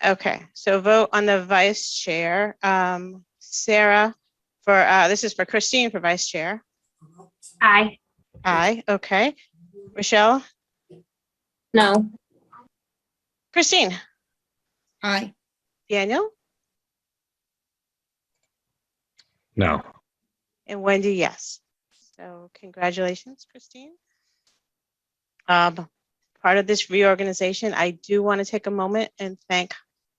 Okay, so vote on the vice chair. Sarah, for this is for Christine for vice chair. Aye. Aye, okay. Rochelle? No. Christine? Aye. Daniel? No. And Wendy, yes. So congratulations, Christine. Part of this reorganization, I do want to take a moment and thank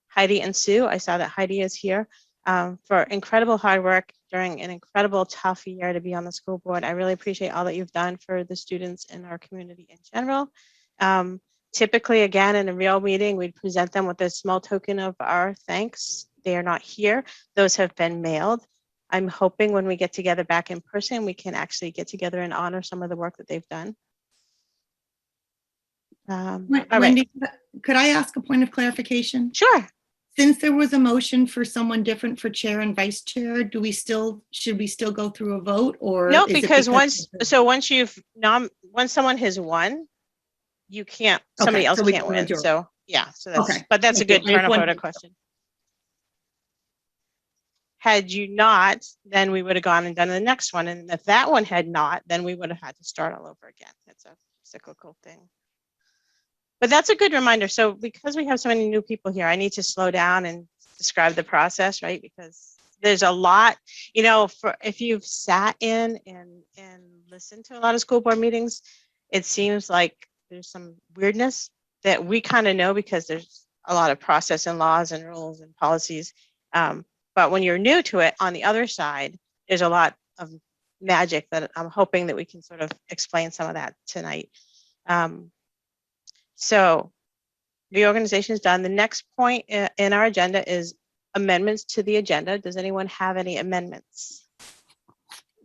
Heidi and Sue. I saw that Heidi is here for incredible hard work during an incredible tough year to be on the school board. I really appreciate all that you've done for the students in our community in general. Typically, again, in a real meeting, we'd present them with a small token of our thanks. They are not here. Those have been mailed. I'm hoping when we get together back in person, we can actually get together and honor some of the work that they've done. Wendy, could I ask a point of clarification? Sure. Since there was a motion for someone different for chair and vice chair, should we still go through a vote, or No, is it because once someone has won, you can't, somebody else can't win. So yeah, so that's, okay. But that's a good turn of order question. Had you not, then we would have gone and done the next one. And if that one had not, then we would have had to start all over again. It's a cyclical thing. But that's a good reminder. So because we have so many new people here, I need to slow down and describe the process, right? Because there's a lot, you know, for if you've sat in and listened to a lot of school board meetings, it seems like there's some weirdness that we kind of know because there's a lot of process and laws and rules and policies. But when you're new to it, on the other side, there's a lot of magic that I'm hoping that we can sort of explain some of that tonight. So reorganization is done. The next point in our agenda is amendments to the agenda. Does anyone have any amendments?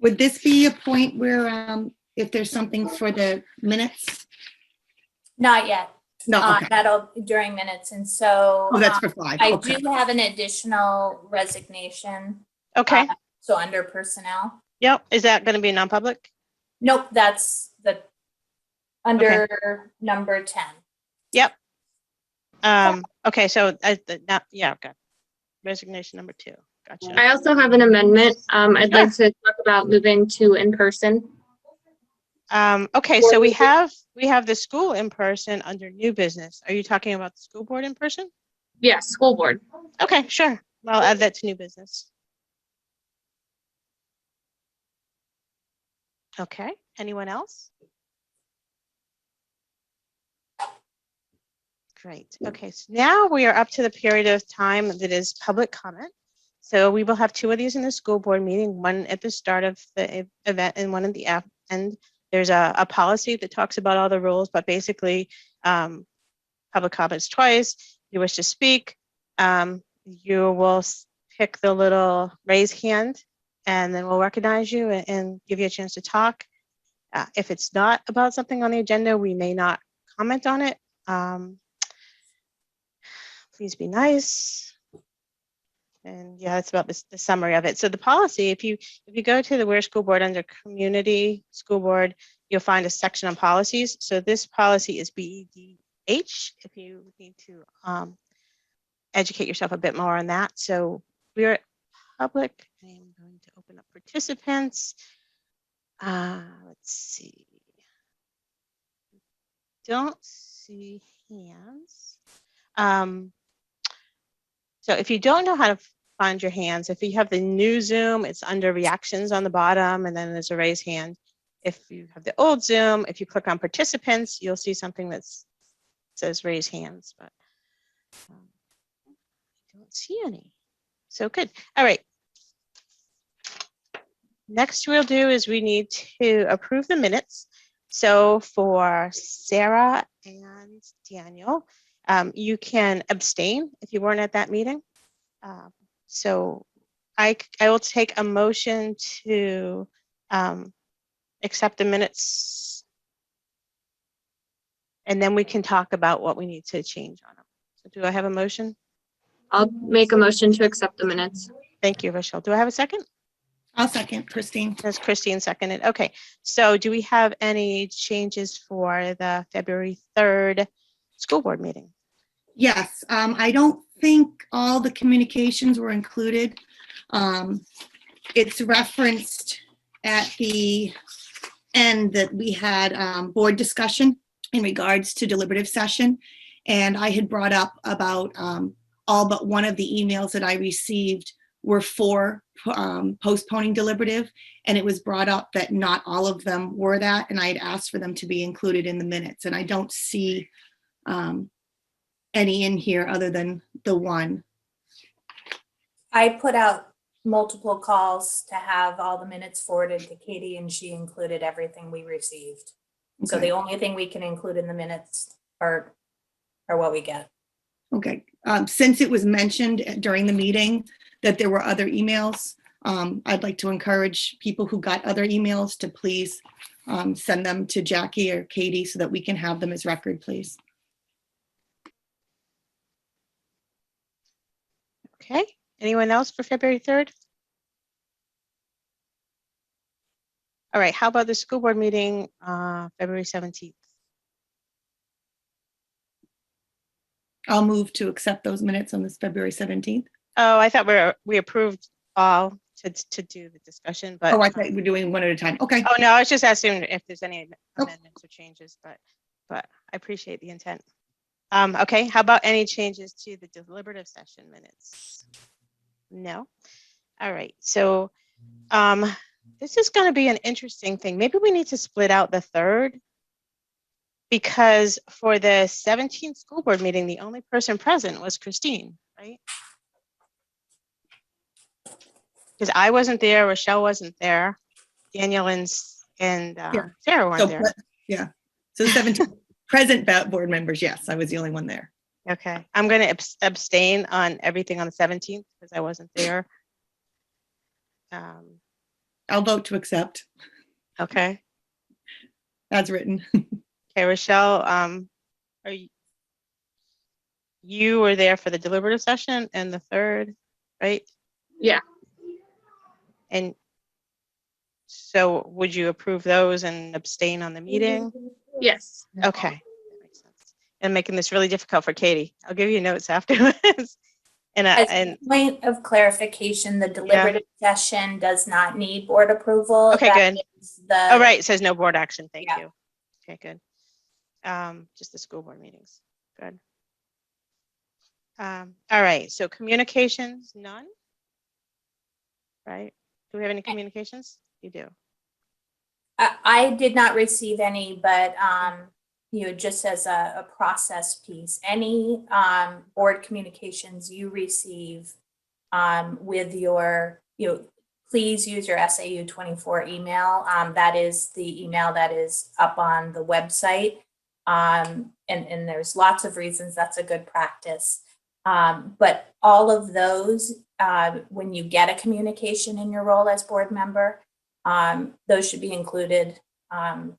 Would this be a point where if there's something for the minutes? Not yet. No, okay. That'll during minutes. And so Oh, that's for 5. I Okay. do have an additional resignation. Okay. So under personnel. Yep. Is that going to be non-public? Nope, that's the under number 10. Yep. Okay, so yeah, okay. Resignation number 2. Gotcha. I also have an amendment. I'd like to talk about moving to in-person. Okay, so we have the school in person under new business. Are you talking about the school board in person? Yes, school board. Okay, sure. I'll add that to new business. Okay, anyone else? Great. Okay, so now we are up to the period of time that is public comment. So we will have 2 of these in the school board meeting, one at the start of the event and one at the end. There's a policy that talks about all the rules, but basically public comments twice. You wish to speak, you will pick the little raise hand and then we'll recognize you and give you a chance to talk. If it's not about something on the agenda, we may not comment on it. Please be nice. And yeah, that's about the summary of it. So the policy, if you go to the Weare School Board under Community School Board, you'll find a section on policies. So this policy is BEDH if you need to educate yourself a bit more on that. So we're public. I am going to open up participants. Let's see. Don't see hands. So if you don't know how to find your hands, if you have the new Zoom, it's under reactions on the bottom, and then there's a raise hand. If you have the old Zoom, if you click on participants, you'll see something that says raise hands, but I don't see any. So good. All right. Next we'll do is we need to approve the minutes. So for Sarah and Daniel, you can abstain if you weren't at that meeting. So I will take a motion to accept the minutes, and then we can talk about what we need to change on them. So do I have a motion? I'll make a motion to accept the minutes. Thank you, Rochelle. Do I have a second? I'll second, Christine. That's Christine seconded. Okay, so do we have any changes for the February 3rd school board meeting? Yes, I don't think all the communications were included. It's referenced at the end that we had board discussion in regards to deliberative session. And I had brought up about all but one of the emails that I received were for postponing deliberative. And it was brought up that not all of them were that. And I had asked for them to be included in the minutes. And I don't see any in here other than the one. I put out multiple calls to have all the minutes forwarded to Katie, and she included everything we received. So Okay. the only thing we can include in the minutes are what we get. Okay, since it was mentioned during the meeting that there were other emails, I'd like to encourage people who got other emails to please send them to Jackie or Katie so that we can have them as record, please. Okay, anyone else for February 3rd? All right, how about the school board meeting, February 17th? I'll move to accept those minutes on this February 17th. Oh, I thought we approved all to do the discussion, but. Oh, I thought we're doing one at a time. Okay. Oh, no, I was just asking if there's any Oh. amendments or changes, but I appreciate the intent. Okay, how about any changes to the deliberative session minutes? No? All right, so this is going to be an interesting thing. Maybe we need to split out the 3rd, because for the 17th school board meeting, the only person present was Christine, right? Because I wasn't there, Rochelle wasn't there, Daniel and Sarah weren't So, there. yeah. So 17 present board members, yes, I was the only one there. Okay, I'm going to abstain on everything on the 17th because I wasn't there. I'll vote to accept Okay. as written. Okay, Rochelle, are you were there for the deliberative session and the 3rd, right? Yeah. And so would you approve those and abstain on the meeting? Yes. Okay, that makes sense. And making this really difficult for Katie. I'll give you notes afterwards. As a point of clarification, the deliberative session does not need board approval. Okay, That good. is the- Oh, right, it says no board action. Thank Yeah. you. Okay, good. Just the school board meetings. Good. All right, so communications, none? Right? Do we have any communications? You do. I did not receive any, but just as a process piece, any board communications you receive with your, please use your SAU 24 email. That is the email that is up on the website. And there's lots of reasons that's a good practice. But all of those, when you get a communication in your role as board member, those should be included, and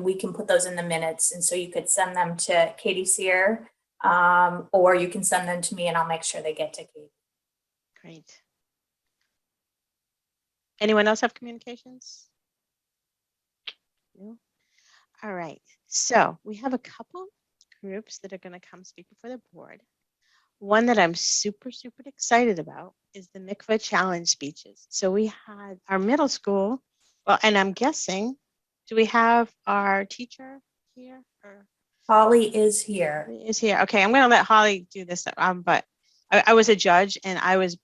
we can put those in the minutes. And so you could send them to Katie Sear, or you can send them to me and I'll make sure they get to Katie. Great. Anyone else have communications? No? All right, so we have a couple groups that are going to come speak before the board. One that I'm super, super excited about is the MICVA challenge speeches. So we had our middle school, well, and I'm guessing, do we have our teacher here? Or Holly is here. is here. Okay, I'm going to let Holly do this, but I was a judge and I was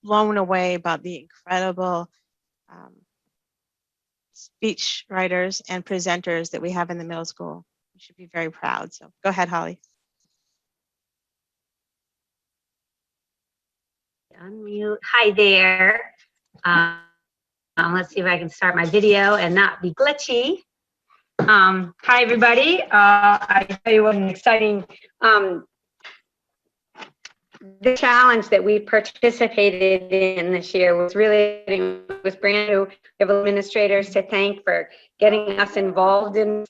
blown away about the incredible speech writers and presenters that we have in the middle school. You should be very proud. So go ahead, Holly. Unmute. Hi there. Let's see if I can start my video and not be glitchy. Hi, everybody. I tell you what an exciting the challenge that we participated in this year was brand new. We have administrators to thank for getting us involved in.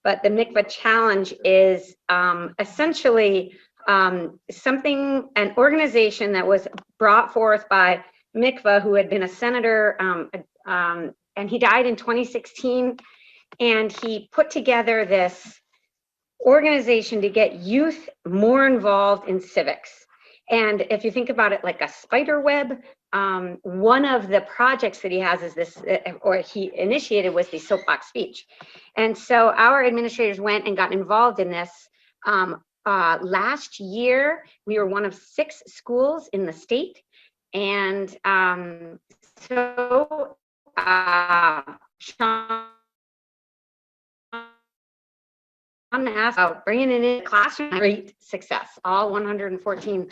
But the MICVA challenge is essentially an organization that was brought forth by MICVA, who had been a senator, and he died in 2016. And he put together this organization to get youth more involved in civics. And if you think about it like a spider web, one of the projects that he has is this, or he initiated, was the soapbox speech. And so our administrators went and got involved in this. Last year, we were one of 6 schools in the state. And so Sean asked about bringing it in the classroom. Great success. All 114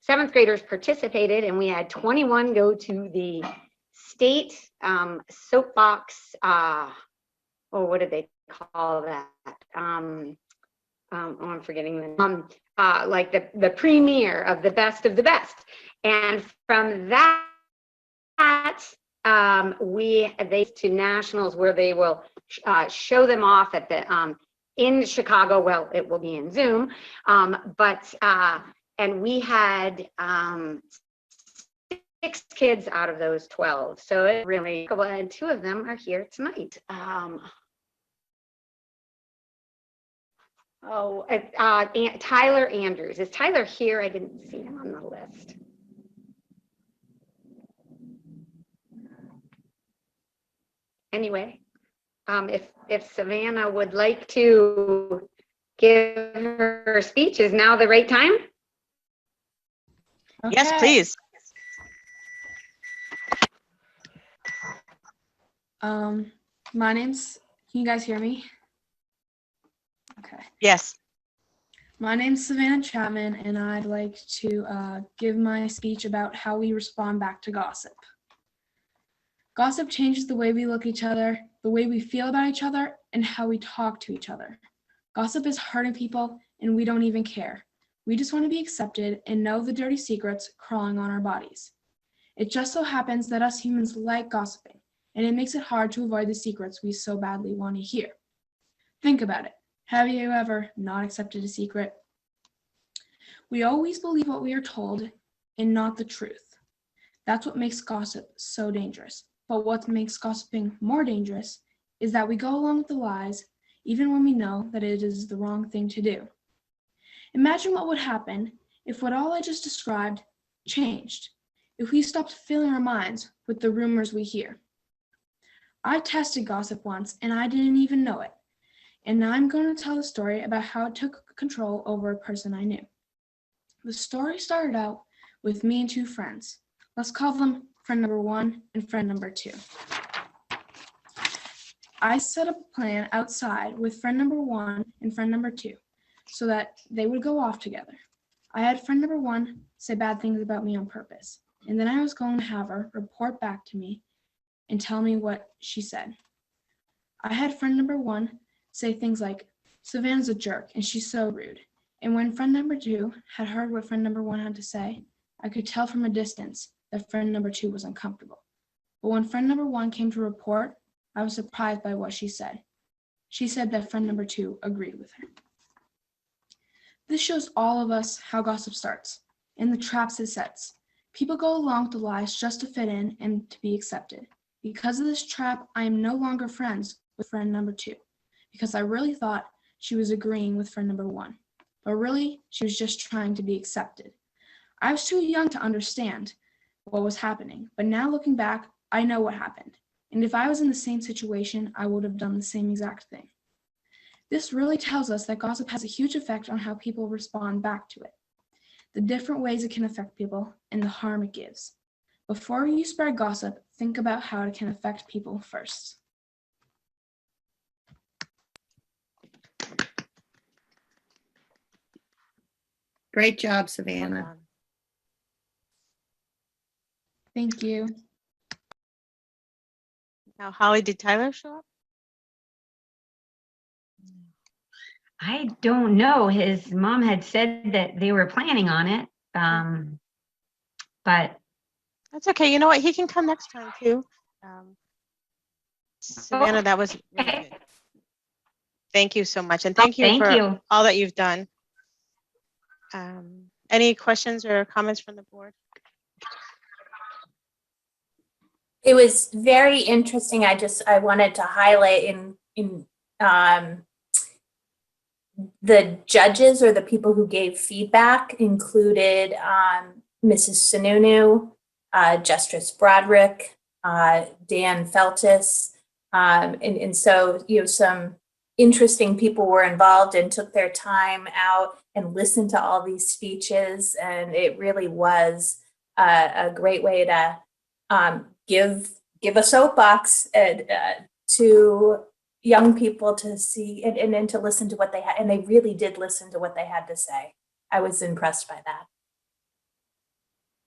7th graders participated, and we had 21 go to the state soapbox. What did they call that? I'm forgetting the name. Like the premiere of the best of the best. And from that, they to nationals, where they will show them off at the in Chicago. Well, it will be in Zoom, and we had 6 kids out of those 12. So it really cool, and 2 of them are here tonight. Tyler Andrews. Is Tyler here? I didn't see him on the list. Anyway, if Savannah would like to give her speech, is now the right time? Yes, Okay. please. My name's, can you guys hear me? Okay. Yes. My name's Savannah Chapman, and I'd like to give my speech about how we respond back to gossip. Gossip changes the way we look at each other, the way we feel about each other, and how we talk to each other. Gossip is hurting people, and we don't even care. We just want to be accepted and know the dirty secrets crawling on our bodies. It just so happens that us humans like gossiping, and it makes it hard to avoid the secrets we so badly want to hear. Think about it. Have you ever not accepted a secret? We always believe what we are told and not the truth. That's what makes gossip so dangerous. But what makes gossiping more dangerous is that we go along with the lies even when we know that it is the wrong thing to do. Imagine what would happen if what all I just described changed, if we stopped filling our minds with the rumors we hear. I tested gossip once and I didn't even know it. And now I'm going to tell a story about how it took control over a person I knew. The story started out with me and 2 friends. Let's call them friend number 1 and friend number 2. I set up a plan outside with friend number 1 and friend number 2 so that they would go off together. I had friend number 1 say bad things about me on purpose, and then I was going to have her report back to me and tell me what she said. I had friend number 1 say things like, Savannah's a jerk and she's so rude. And when friend number 2 had heard what friend number 1 had to say, I could tell from a distance that friend number 2 was uncomfortable. But when friend number 1 came to report, I was surprised by what she said. She said that friend number 2 agreed with her. This shows all of us how gossip starts and the traps it sets. People go along with the lies just to fit in and to be accepted. Because of this trap, I am no longer friends with friend number 2 because I really thought she was agreeing with friend number 1, but really she was just trying to be accepted. I was too young to understand what was happening, but now looking back, I know what happened. And if I was in the same situation, I would have done the same exact thing. This really tells us that gossip has a huge effect on how people respond back to it, the different ways it can affect people, and the harm it gives. Before you spread gossip, think about how it can affect people first. Great job, Savannah. Thank you. Now, Holly, did Tyler show up? I don't know. His mom had said that they were planning on it. But That's okay. You know what? He can come next time too. Savannah, that was really okay. good. Thank you so much. And thank you Thank for you. all that you've done. Any questions or comments from the board? It was very interesting. I wanted to highlight in the judges or the people who gave feedback included Mrs. Sununu, Justice Broderick, Dan Feltis. And so, some interesting people were involved and took their time out and listened to all these speeches. And it really was a great way to give a soapbox to young people to see and to listen to what they had. And they really did listen to what they had to say. I was impressed by that.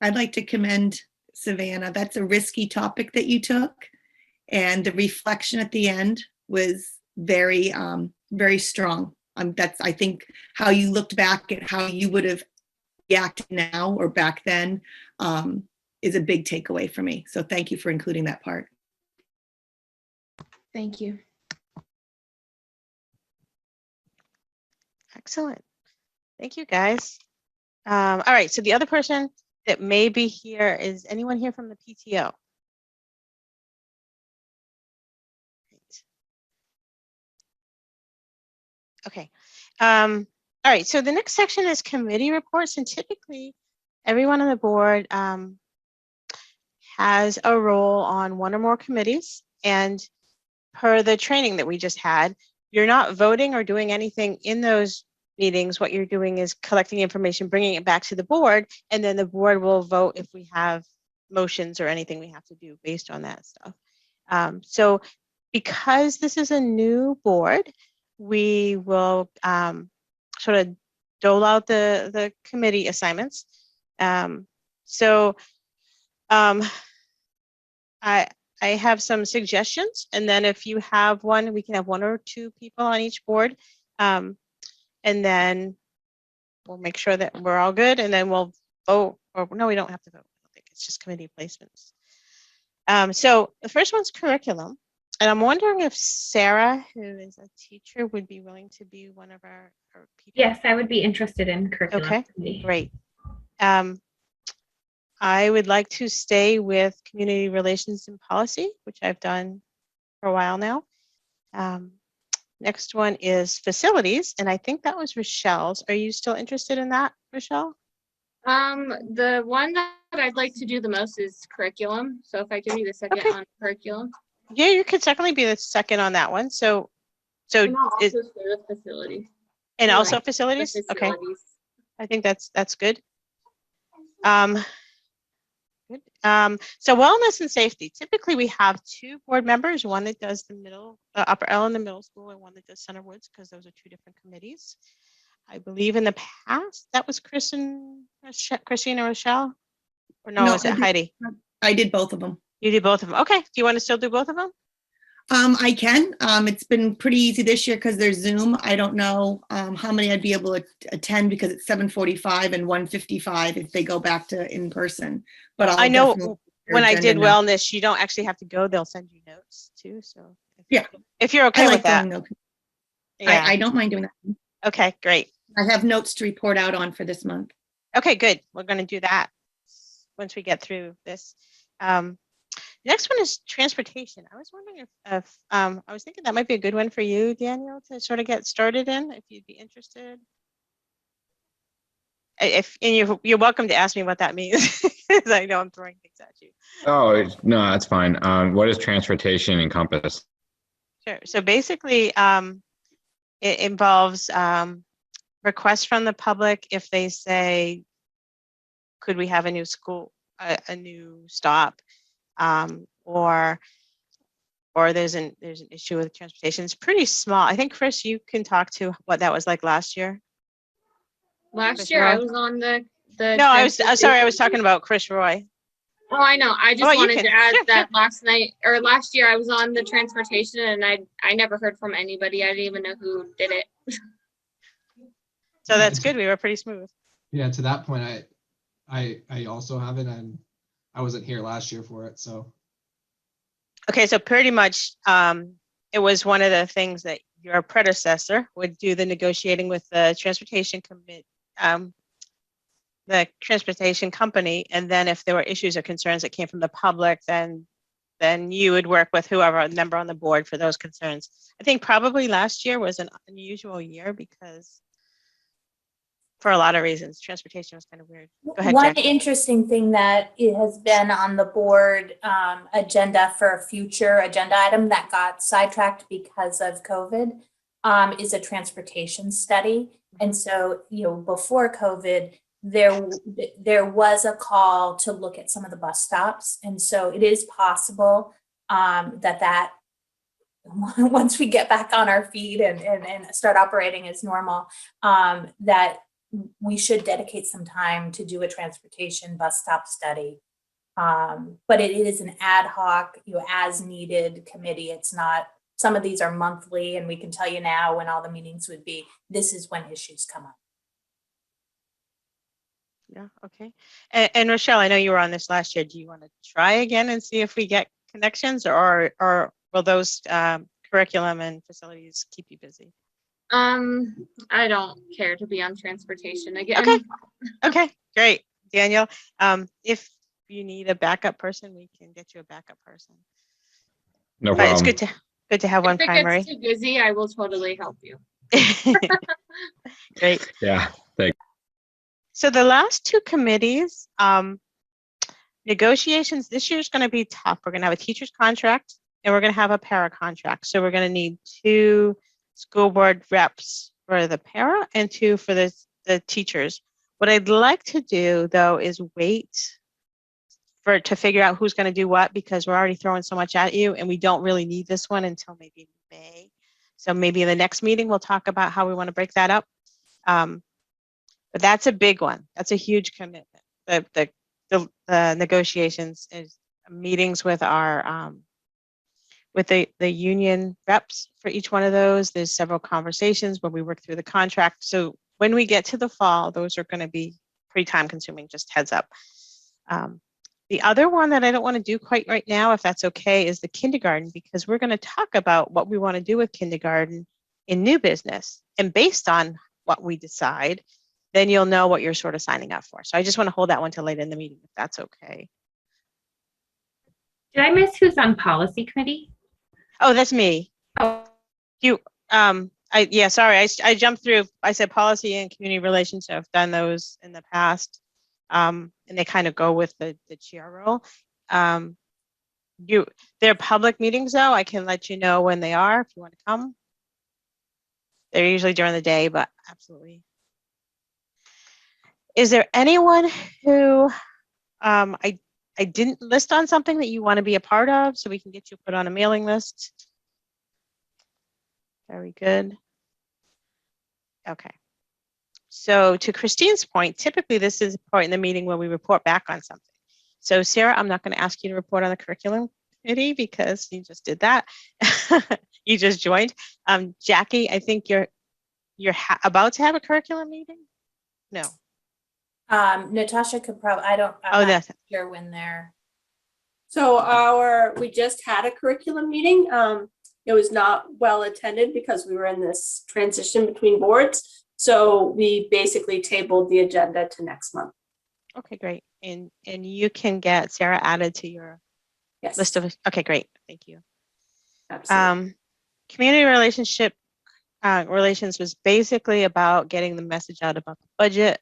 I'd like to commend Savannah. That's a risky topic that you took. And the reflection at the end was very, very strong. That's, I think, how you looked back at how you would have reacted now or back then is a big takeaway for me. So thank you for including that part. Thank you. Excellent. Thank you, guys. All right, so the other person that may be here, is anyone here from the PTO? Okay. All right, so the next section is committee reports, and typically everyone on the board has a role on one or more committees, and per the training that we just had, you're not voting or doing anything in those meetings. What you're doing is collecting information, bringing it back to the board, and then the board will vote if we have motions or anything we have to do based on that stuff. So because this is a new board, we will sort of dole out the committee assignments. I have some suggestions, and then if you have one, we can have one or two people on each board, and then we'll make sure that we're all good, and then we'll vote. Or no, we don't have to vote. I don't think it's just committee placements. So the first one's curriculum, and I'm wondering if Sarah, who is a teacher, would be willing to be one of our people. Yes, I would be interested in curriculum. Okay, committee. great. I would like to stay with community relations and policy, which I've done for a while now. Next one is facilities, and I think that was Rochelle's. Are you still interested in that, Rochelle? The one that I'd like to do the most is curriculum. So if I give you the second Okay. on curriculum. Yeah, you could certainly be the second on that one. So And I'll also stay with facilities. and I also like facilities. the Okay, facilities. I think that's good. Good. So wellness and safety. Typically, we have two board members, one that does the middle, upper L in the middle school, and one that does Center Woods, because those are two different committees. I believe in the past that was Christine and Rochelle, or no, was it Heidi? I did both of them. You did both of them. Okay. Do you want to still do both of them? I can. It's been pretty easy this year because there's Zoom. I don't know how many I'd be able to attend because it's 7:45 and 1:55 if they go back to in person. But I know definitely when I did agenda now. wellness, you don't actually have to go. They'll send you notes too. So Yeah. if you're okay I with like that. going though. Yeah. I don't mind doing that. Okay, great. I have notes to report out on for this month. Okay, good. We're going to do that once we get through this. Next one is transportation. I was wondering if I was thinking that might be a good one for you, Daniel, to sort of get started in, if you'd be interested. And you're welcome to ask me what that means, because I know I'm throwing things at you. Oh, no, that's fine. What is transportation encompass? Sure. So basically, it involves requests from the public if they say, could we have a new school, a new stop, or there's an issue with transportation. It's pretty small. I think, Chris, you can talk to what that was like last year. Last year I was on the No, I was sorry. I was talking about Chris Roy. Oh, I know. I just Oh, you wanted can. to add Sure, that last year I was on the transportation and I never heard from anybody. I didn't even know who did it. So that's good. We were pretty smooth. Yeah, to that point, I also have it, and I wasn't here last year for it, so. Okay, so pretty much it was one of the things that your predecessor would do, the negotiating with the transportation company, and then if there were issues or concerns that came from the public, then then you would work with whoever member on the board for those concerns. I think probably last year was an unusual year because for a lot of reasons, transportation was kind of weird. Go ahead, One Jen. interesting thing that it has been on the board agenda for a future agenda item that got sidetracked because of COVID is a transportation study. And so, before COVID, there was a call to look at some of the bus stops. And so it is possible that once we get back on our feet and start operating as normal, that we should dedicate some time to do a transportation bus stop study. But it is an ad hoc, as needed committee. It's not, some of these are monthly, and we can tell you now when all the meetings would be. This is when issues come up. Yeah, okay. And Rochelle, I know you were on this last year. Do you want to try again and see if we get connections, or will those curriculum and facilities keep you busy? I don't care to be on transportation again. Okay. Okay, great. Daniel, if you need a backup person, we can get you a backup person. No But it's problem. good to have one If it primary. gets too busy, I will totally help you. Great. Yeah. Thanks. So the last two committees, negotiations this year is going to be tough. We're going to have a teacher's contract and we're going to have a para contract. So we're going to need 2 school board reps for the para and 2 for the teachers. What I'd like to do though is wait to figure out who's going to do what, because we're already throwing so much at you and we don't really need this one until maybe May. So maybe in the next meeting we'll talk about how we want to break that up. But that's a big one. That's a huge commitment. The negotiations is meetings with our with the union reps for each one of those. There's several conversations where we work through the contract. So when we get to the fall, those are going to be pretty time consuming, just heads up. The other one that I don't want to do quite right now, if that's okay, is the kindergarten, because we're going to talk about what we want to do with kindergarten in new business. And based on what we decide, then you'll know what you're sort of signing up for. So I just want to hold that one till later in the meeting, if that's okay. Did I miss who's on policy committee? Oh, that's me. Oh. Sorry, I jumped through. I said policy and community relations. So I've done those in the past, and they kind of go with the chair role. They're public meetings though. I can let you know when they are if you want to come. They're usually during the day, but absolutely. Is there anyone who I didn't list on something that you want to be a part of so we can get you put on a mailing list? Very good. Okay. So to Christine's point, typically this is a point in the meeting where we report back on something. So Sarah, I'm not going to ask you to report on the curriculum committee because you just did that. You just joined. Jackie, I think you're about to have a curriculum meeting? No. Natasha could probably, I'm not sure when they're. So we just had a curriculum meeting. It was not well attended because we were in this transition between boards. So we basically tabled the agenda to next month. Okay, great. And you can get Sarah added to your list of, okay, great. Thank you. Absolutely. Community relations was basically about getting the message out about the budget,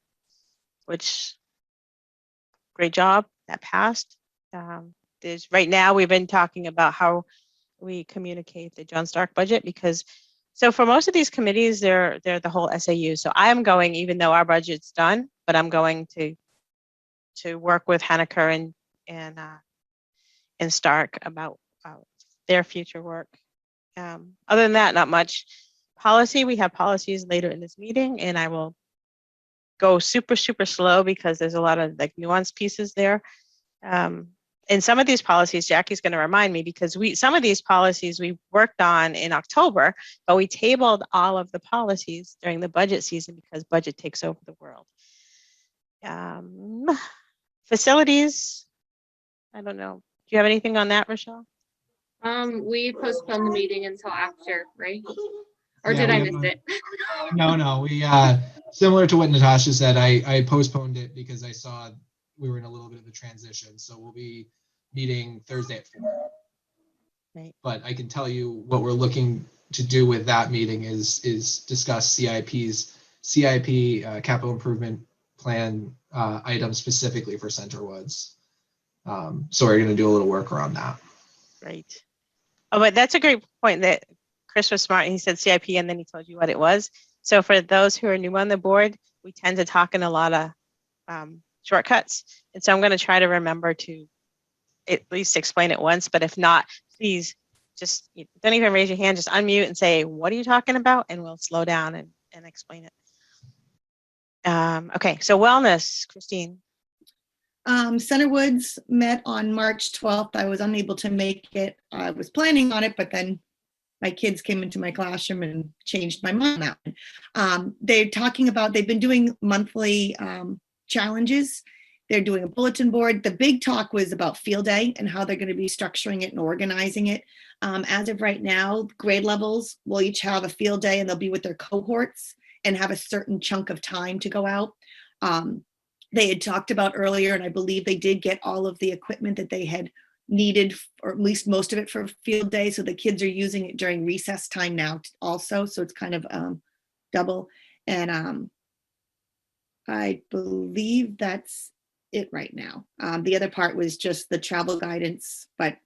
which great job, that passed. Right now we've been talking about how we communicate the John Stark budget, because so for most of these committees, they're the whole SAU. So I am going, even though our budget's done, but I'm going to work with Henniker and Stark about their future work. Other than that, not much. Policy, we have policies later in this meeting, and I will go super slow because there's a lot of like nuanced pieces there. And some of these policies, Jackie's going to remind me, because some of these policies we worked on in October, but we tabled all of the policies during the budget season because budget takes over the world. Facilities, I don't know. Do you have anything on that, Rochelle? We postponed the meeting until after, right? Or Yeah, did I we miss it? No, we similar to what Natasha said, I postponed it because I saw we were in a little bit of a transition. So we'll be meeting Thursday at 4. Right. But I can tell you what we're looking to do with that meeting is discuss CIP capital improvement plan items specifically for Center Woods. So we're going to do a little work around that. Right. Oh, but that's a great point that Chris was smart. He said CIP and then he told you what it was. So for those who are new on the board, we tend to talk in a lot of shortcuts. And so I'm going to try to remember to at least explain it once, but if not, please just don't even raise your hand, just unmute and say, what are you talking about? And we'll slow down and explain it. Okay, so wellness, Christine. Center Woods met on March 12th. I was unable to make it. I was planning on it, but then my kids came into my classroom and changed my mind on that. They're talking about, they've been doing monthly challenges. They're doing a bulletin board. The big talk was about field day and how they're going to be structuring it and organizing it. As of right now, grade levels will each have a field day and they'll be with their cohorts and have a certain chunk of time to go out. They had talked about earlier, and I believe they did get all of the equipment that they had needed, or at least most of it, for field day. So the kids are using it during recess time now also. So it's kind of double. And I believe that's it right now. The other part was just the travel guidance, but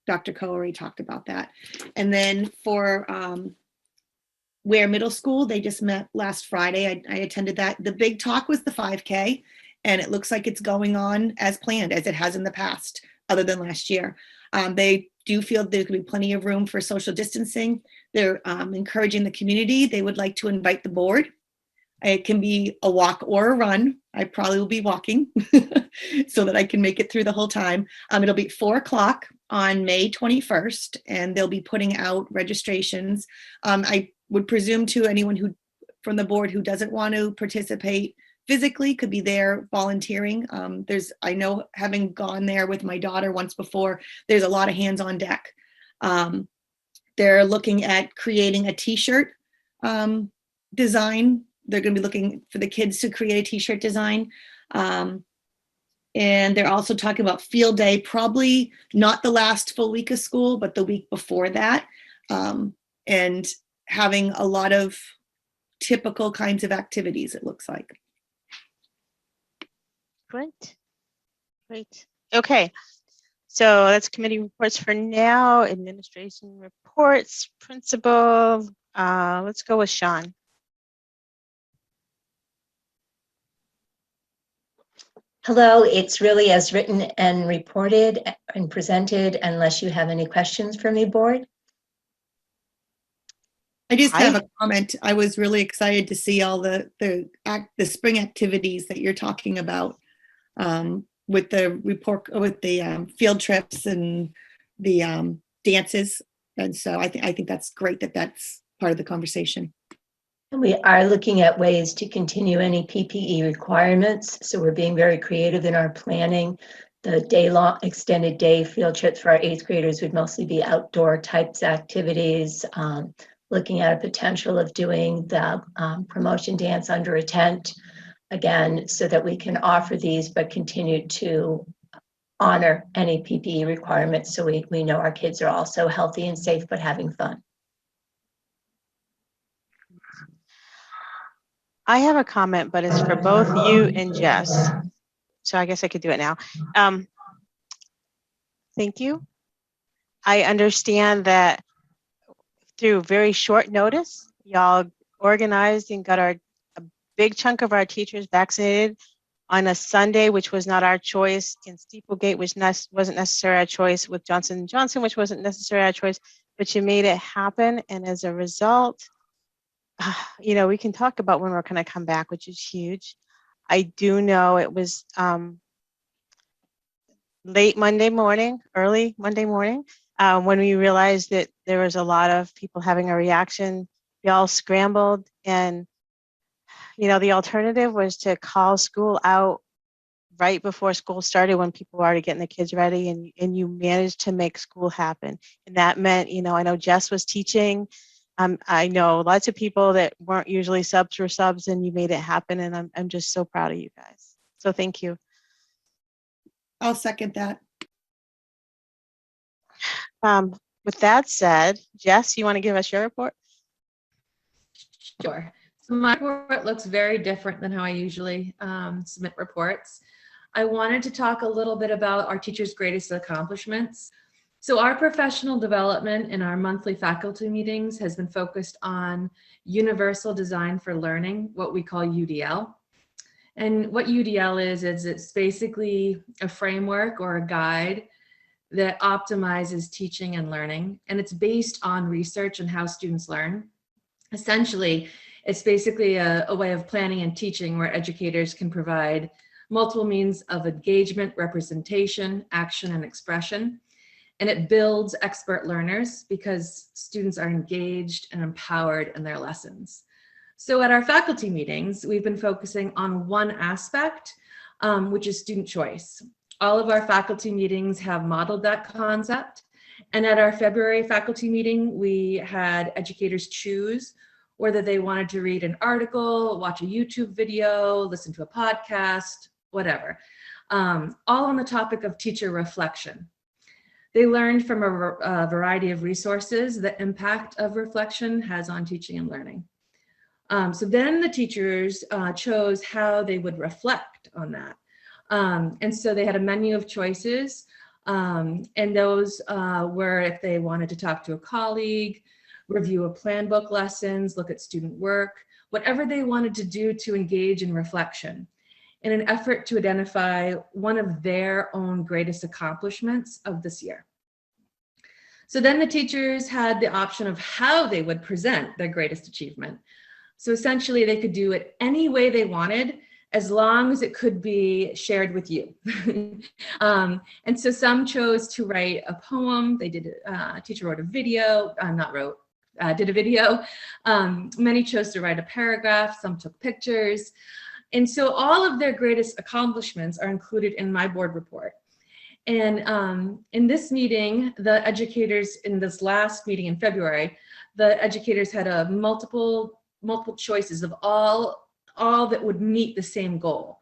Dr. Coe already talked about that. And then for Weare Middle School, they just met last Friday. I attended that. The big talk was the 5K, and it looks like it's going on as planned, as it has in the past, other than last year. They do feel there's going to be plenty of room for social distancing. They're encouraging the community. They would like to invite the board. It can be a walk or a run. I probably will be walking so that I can make it through the whole time. It'll be 4 o'clock on May 21st, and they'll be putting out registrations. I would presume to anyone who from the board who doesn't want to participate physically could be there volunteering. I know, having gone there with my daughter once before, there's a lot of hands on deck. They're looking at creating a t-shirt design. They're going to be looking for the kids to create a t-shirt design. And they're also talking about field day, probably not the last full week of school, but the week before that. And having a lot of typical kinds of activities, it looks like. Great. Great. Okay. So that's committee reports for now. Administration reports, principal. Let's go with Sean. Hello, it's really as written and reported and presented, unless you have any questions for me, board. I just have a comment. I was really excited to see all the spring activities that you're talking about with the report, with the field trips and the dances. And so I think that's great that that's part of the conversation. We are looking at ways to continue any PPE requirements. So we're being very creative in our planning. The day-long extended day field trips for our 8th graders would mostly be outdoor types activities. Looking at a potential of doing the promotion dance under a tent, again, so that we can offer these, but continue to honor any PPE requirements. So we know our kids are also healthy and safe, but having fun. I have a comment, but it's for both you and Jess. So I guess I could do it now. Thank you. I understand that through very short notice, y'all organized and got a big chunk of our teachers vaccinated on a Sunday, which was not our choice, in Steeplegate, which wasn't necessarily our choice, with Johnson & Johnson, which wasn't necessarily our choice, but you made it happen. And as a result, we can talk about when we're going to come back, which is huge. I do know it was late Monday morning, early Monday morning, when we realized that there was a lot of people having a reaction. We all scrambled, and the alternative was to call school out right before school started, when people were already getting the kids ready, and you managed to make school happen. And that meant, I know Jess was teaching. I know lots of people that weren't usually subs were subs, and you made it happen. And I'm just so proud of you guys. So thank you. I'll second that. With that said, Jess, you want to give us your report? Sure. So my report looks very different than how I usually submit reports. I wanted to talk a little bit about our teachers' greatest accomplishments. So our professional development in our monthly faculty meetings has been focused on universal design for learning, what we call UDL. And what UDL is it's basically a framework or a guide that optimizes teaching and learning. And it's based on research and how students learn. Essentially, it's basically a way of planning and teaching where educators can provide multiple means of engagement, representation, action, and expression. And it builds expert learners because students are engaged and empowered in their lessons. So at our faculty meetings, we've been focusing on one aspect, which is student choice. All of our faculty meetings have modeled that concept. And at our February faculty meeting, we had educators choose whether they wanted to read an article, watch a YouTube video, listen to a podcast, whatever, all on the topic of teacher reflection. They learned from a variety of resources the impact of reflection has on teaching and learning. So then the teachers chose how they would reflect on that. And so they had a menu of choices, and those were if they wanted to talk to a colleague, review a plan book lessons, look at student work, whatever they wanted to do to engage in reflection in an effort to identify one of their own greatest accomplishments of this year. So then the teachers had the option of how they would present their greatest achievement. So essentially they could do it any way they wanted, as long as it could be shared with you. And so some chose to write a poem. They did, a teacher wrote a video, did a video. Many chose to write a paragraph, some took pictures. And so all of their greatest accomplishments are included in my board report. And in this meeting, the educators, in this last meeting in February, the educators had a multiple choices of all that would meet the same goal.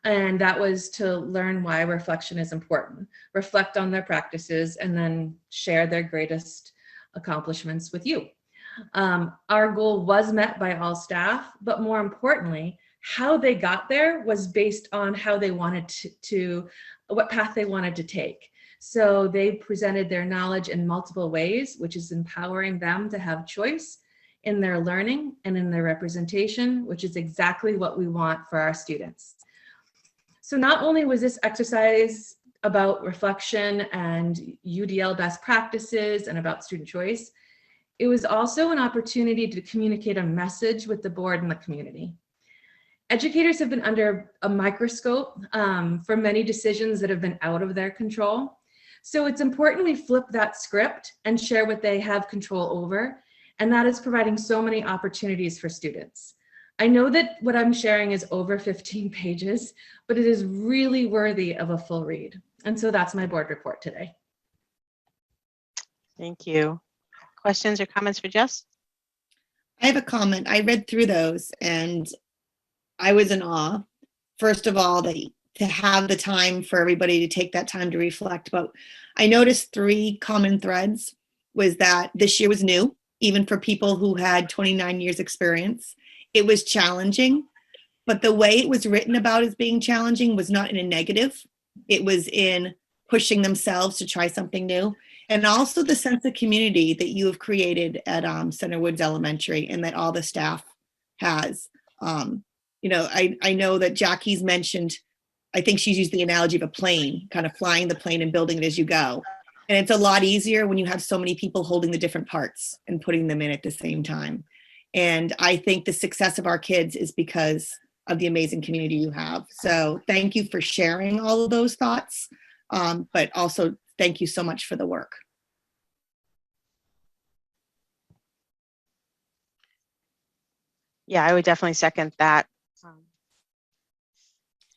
And that was to learn why reflection is important, reflect on their practices, and then share their greatest accomplishments with you. Our goal was met by all staff, but more importantly, how they got there was based on how they wanted what path they wanted to take. So they presented their knowledge in multiple ways, which is empowering them to have choice in their learning and in their representation, which is exactly what we want for our students. So not only was this exercise about reflection and UDL best practices and about student choice, it was also an opportunity to communicate a message with the board and the community. Educators have been under a microscope for many decisions that have been out of their control. So it's important we flip that script and share what they have control over, and that is providing so many opportunities for students. I know that what I'm sharing is over 15 pages, but it is really worthy of a full read. And so that's my board report today. Thank you. Questions or comments for Jess? I have a comment. I read through those and I was in awe. First of all, to have the time for everybody to take that time to reflect. But I noticed 3 common threads was that this year was new, even for people who had 29 years experience. It was challenging, but the way it was written about as being challenging was not in a negative. It was in pushing themselves to try something new. And also the sense of community that you have created at Center Woods Elementary and that all the staff has. You know, I know that Jackie's mentioned, I think she's used the analogy of a plane, kind of flying the plane and building it as you go. And it's a lot easier when you have so many people holding the different parts and putting them in at the same time. And I think the success of our kids is because of the amazing community you have. So thank you for sharing all of those thoughts, but also thank you so much for the work. Yeah, I would definitely second that.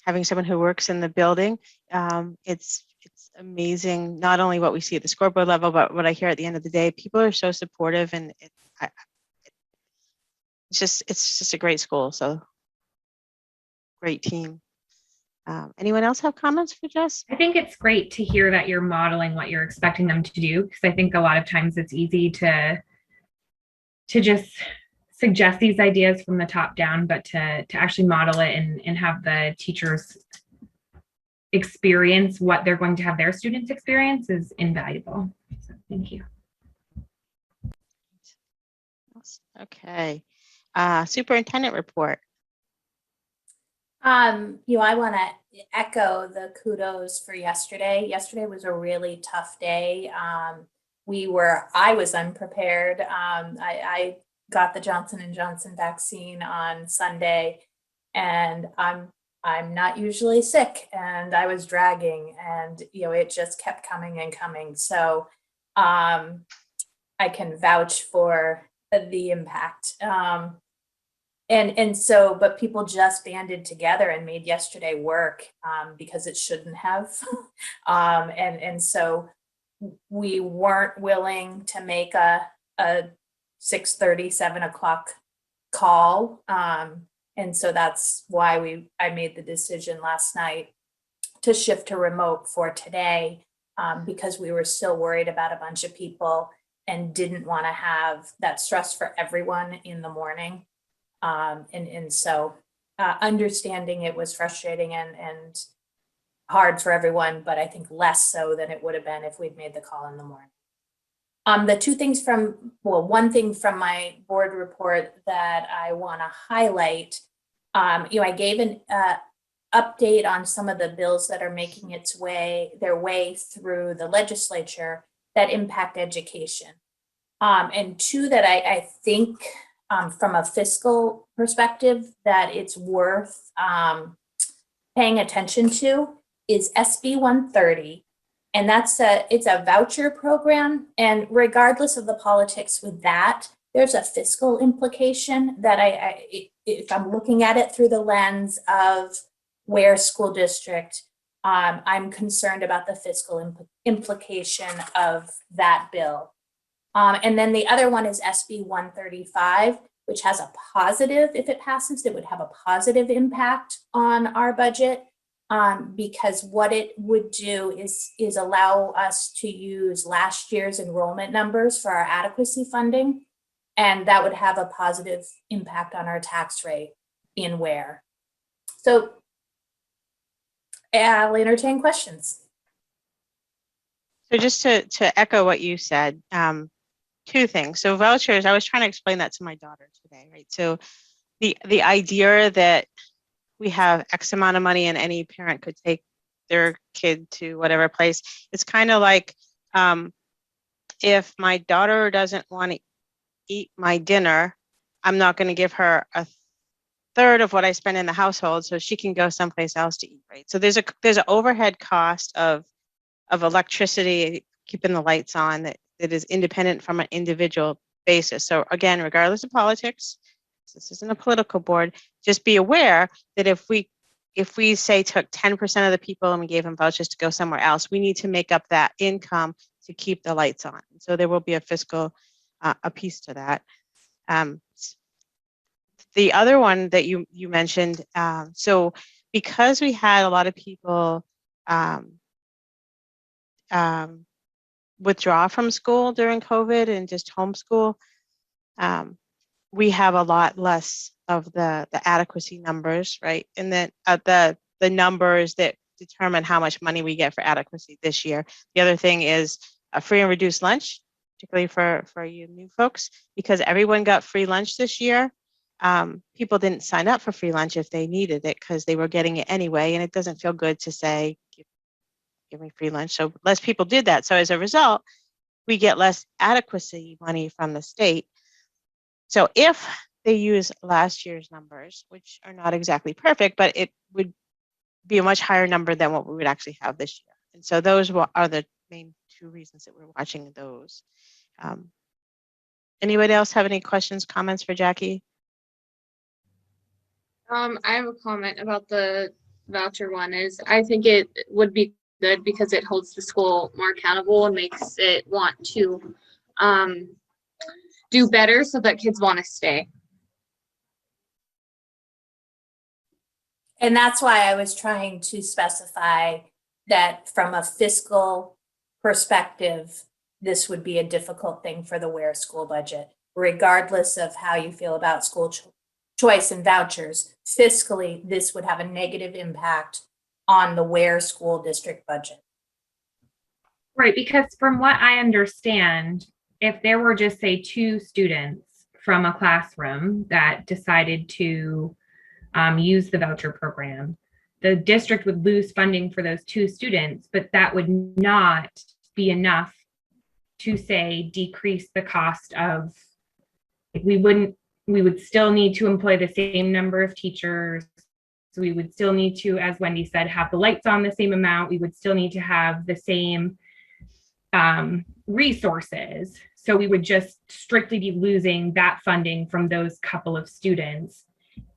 Having someone who works in the building, it's amazing, not only what we see at the scoreboard level, but what I hear at the end of the day. People are so supportive, and it's just a great school. So great team. Anyone else have comments for Jess? I think it's great to hear that you're modeling what you're expecting them to do, because I think a lot of times it's easy to just suggest these ideas from the top down, but to actually model it and have the teachers experience what they're going to have their students experience is invaluable. So thank you. Okay. Superintendent report. I want to echo the kudos for yesterday. Yesterday was a really tough day. I was unprepared. I got the Johnson & Johnson vaccine on Sunday, and I'm not usually sick, and I was dragging, and it just kept coming and coming. So I can vouch for the impact. But people just banded together and made yesterday work because it shouldn't have. So we weren't willing to make a 6:30, 7 o'clock call. And so that's why I made the decision last night to shift to remote for today, because we were still worried about a bunch of people and didn't want to have that stress for everyone in the morning. So understanding it was frustrating and hard for everyone, but I think less so than it would have been if we'd made the call in the morning. One thing from my board report that I want to highlight, I gave an update on some of the bills that are making their way through the legislature that impact education. And two that I think from a fiscal perspective that it's worth paying attention to is SB 130. And it's a voucher program. And regardless of the politics with that, there's a fiscal implication that if I'm looking at it through the lens of Weare School District, I'm concerned about the fiscal implication of that bill. And then the other one is SB 135, which has a positive, if it passes, it would have a positive impact on our budget, because what it would do is allow us to use last year's enrollment numbers for our adequacy funding, and that would have a positive impact on our tax rate in Weare. So I'll entertain questions. So just to echo what you said, two things. So vouchers, I was trying to explain that to my daughter today, right? So the idea that we have X amount of money and any parent could take their kid to whatever place, it's kind of like if my daughter doesn't want to eat my dinner, I'm not going to give her a third of what I spend in the household so she can go someplace else to eat, right? So there's an overhead cost of electricity, keeping the lights on that is independent from an individual basis. So again, regardless of politics, this isn't a political board, just be aware that if we say took 10% of the people and we gave them vouchers to go somewhere else, we need to make up that income to keep the lights on. So there will be a fiscal a piece to that. The other one that you mentioned, so because we had a lot of people withdraw from school during COVID and just homeschool, we have a lot less of the adequacy numbers, right? And then the numbers that determine how much money we get for adequacy this year. The other thing is a free and reduced lunch, particularly for you new folks, because everyone got free lunch this year. People didn't sign up for free lunch if they needed it because they were getting it anyway, and it doesn't feel good to say, give me free lunch. So less people did that. So as a result, we get less adequacy money from the state. So if they use last year's numbers, which are not exactly perfect, but it would be a much higher number than what we would actually have this year. And so those are the main two reasons that we're watching those. Anybody else have any questions, comments for Jackie? I have a comment about the voucher one. I think it would be good because it holds the school more accountable and makes it want to do better so that kids want to stay. And that's why I was trying to specify that from a fiscal perspective, this would be a difficult thing for the Weare school budget, regardless of how you feel about school choice and vouchers. Fiscally, this would have a negative impact on the Weare school district budget. Right, because from what I understand, if there were just say 2 students from a classroom that decided to use the voucher program, the district would lose funding for those 2 students, but that would not be enough to say decrease the cost of, we would still need to employ the same number of teachers. So we would still need to, as Wendy said, have the lights on the same amount. We would still need to have the same resources. So we would just strictly be losing that funding from those couple of students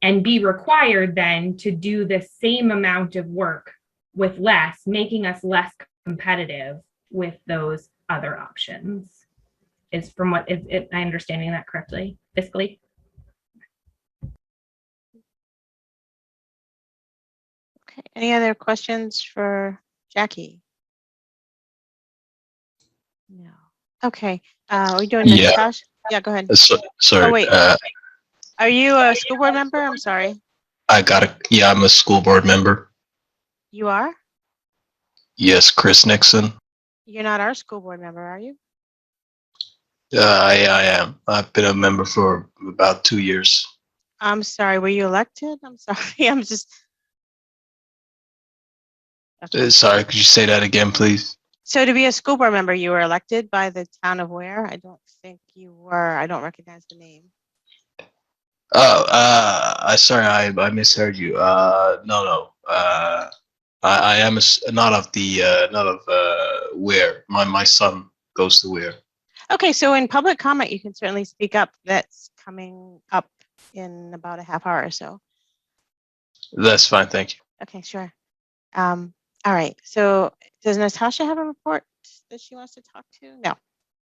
and be required then to do the same amount of work with less, making us less competitive with those other options. Is from what is it, I understanding that correctly, fiscally? Okay, any other questions for Jackie? No. Okay, we're doing Yeah. Natasha? Yeah, go ahead. Sorry. Oh, wait. Are you a school board member? I'm sorry. I'm a school board member. You are? Yes, Chris Nixon. You're not our school board member, are you? I am. I've been a member for about 2 years. I'm sorry, were you elected? I'm sorry, I'm just. Okay. Sorry, could you say that again, please? So to be a school board member, you were elected by the town of Weare? I don't think you were. I don't recognize the name. Oh, sorry, I misheard you. No. I am not of Weare. My son goes to Weare. Okay, so in public comment, you can certainly speak up. That's coming up in about a half hour or so. That's fine, thank you. Okay, sure. All right, so does Natasha have a report that she wants to talk to? No, I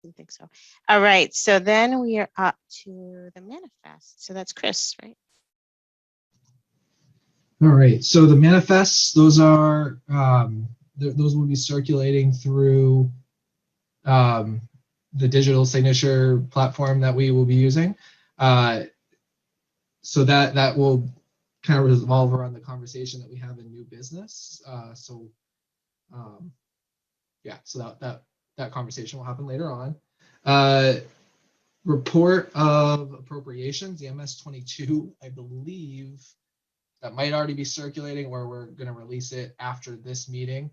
didn't think so. All right, so then we are up to the manifest. So that's Chris, right? All right, so the manifests, those are, those will be circulating through the digital signature platform that we will be using. So that will kind of revolve around the conversation that we have in new business. So that conversation will happen later on. Report of appropriations, the MS-22, I believe that might already be circulating, or we're going to release it after this meeting.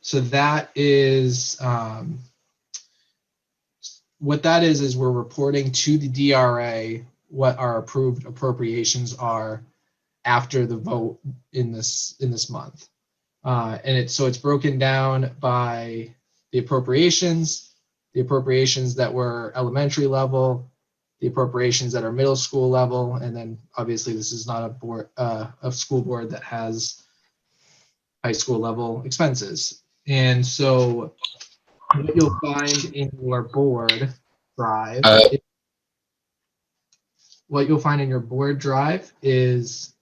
So that is what that is we're reporting to the DRA what our approved appropriations are after the vote in this month. And it's broken down by the appropriations that were elementary level, the appropriations that are middle school level, and then obviously this is not a school board that has high school level expenses. And so what you'll find in your board drive, is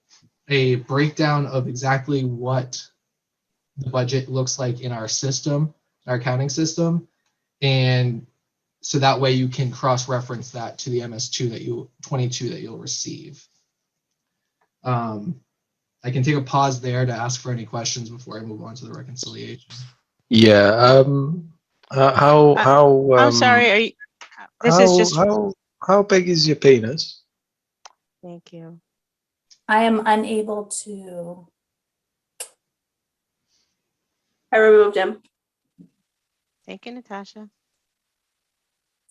a breakdown of exactly what the budget looks like in our system, our accounting system. And so that way you can cross-reference that to the MS-22 that you'll receive. I can take a pause there to ask for any questions before I move on to the reconciliation. Yeah. I'm sorry. Are you? This is just. How big is your penis? Thank you. I am unable to. I removed him. Thank you, Natasha.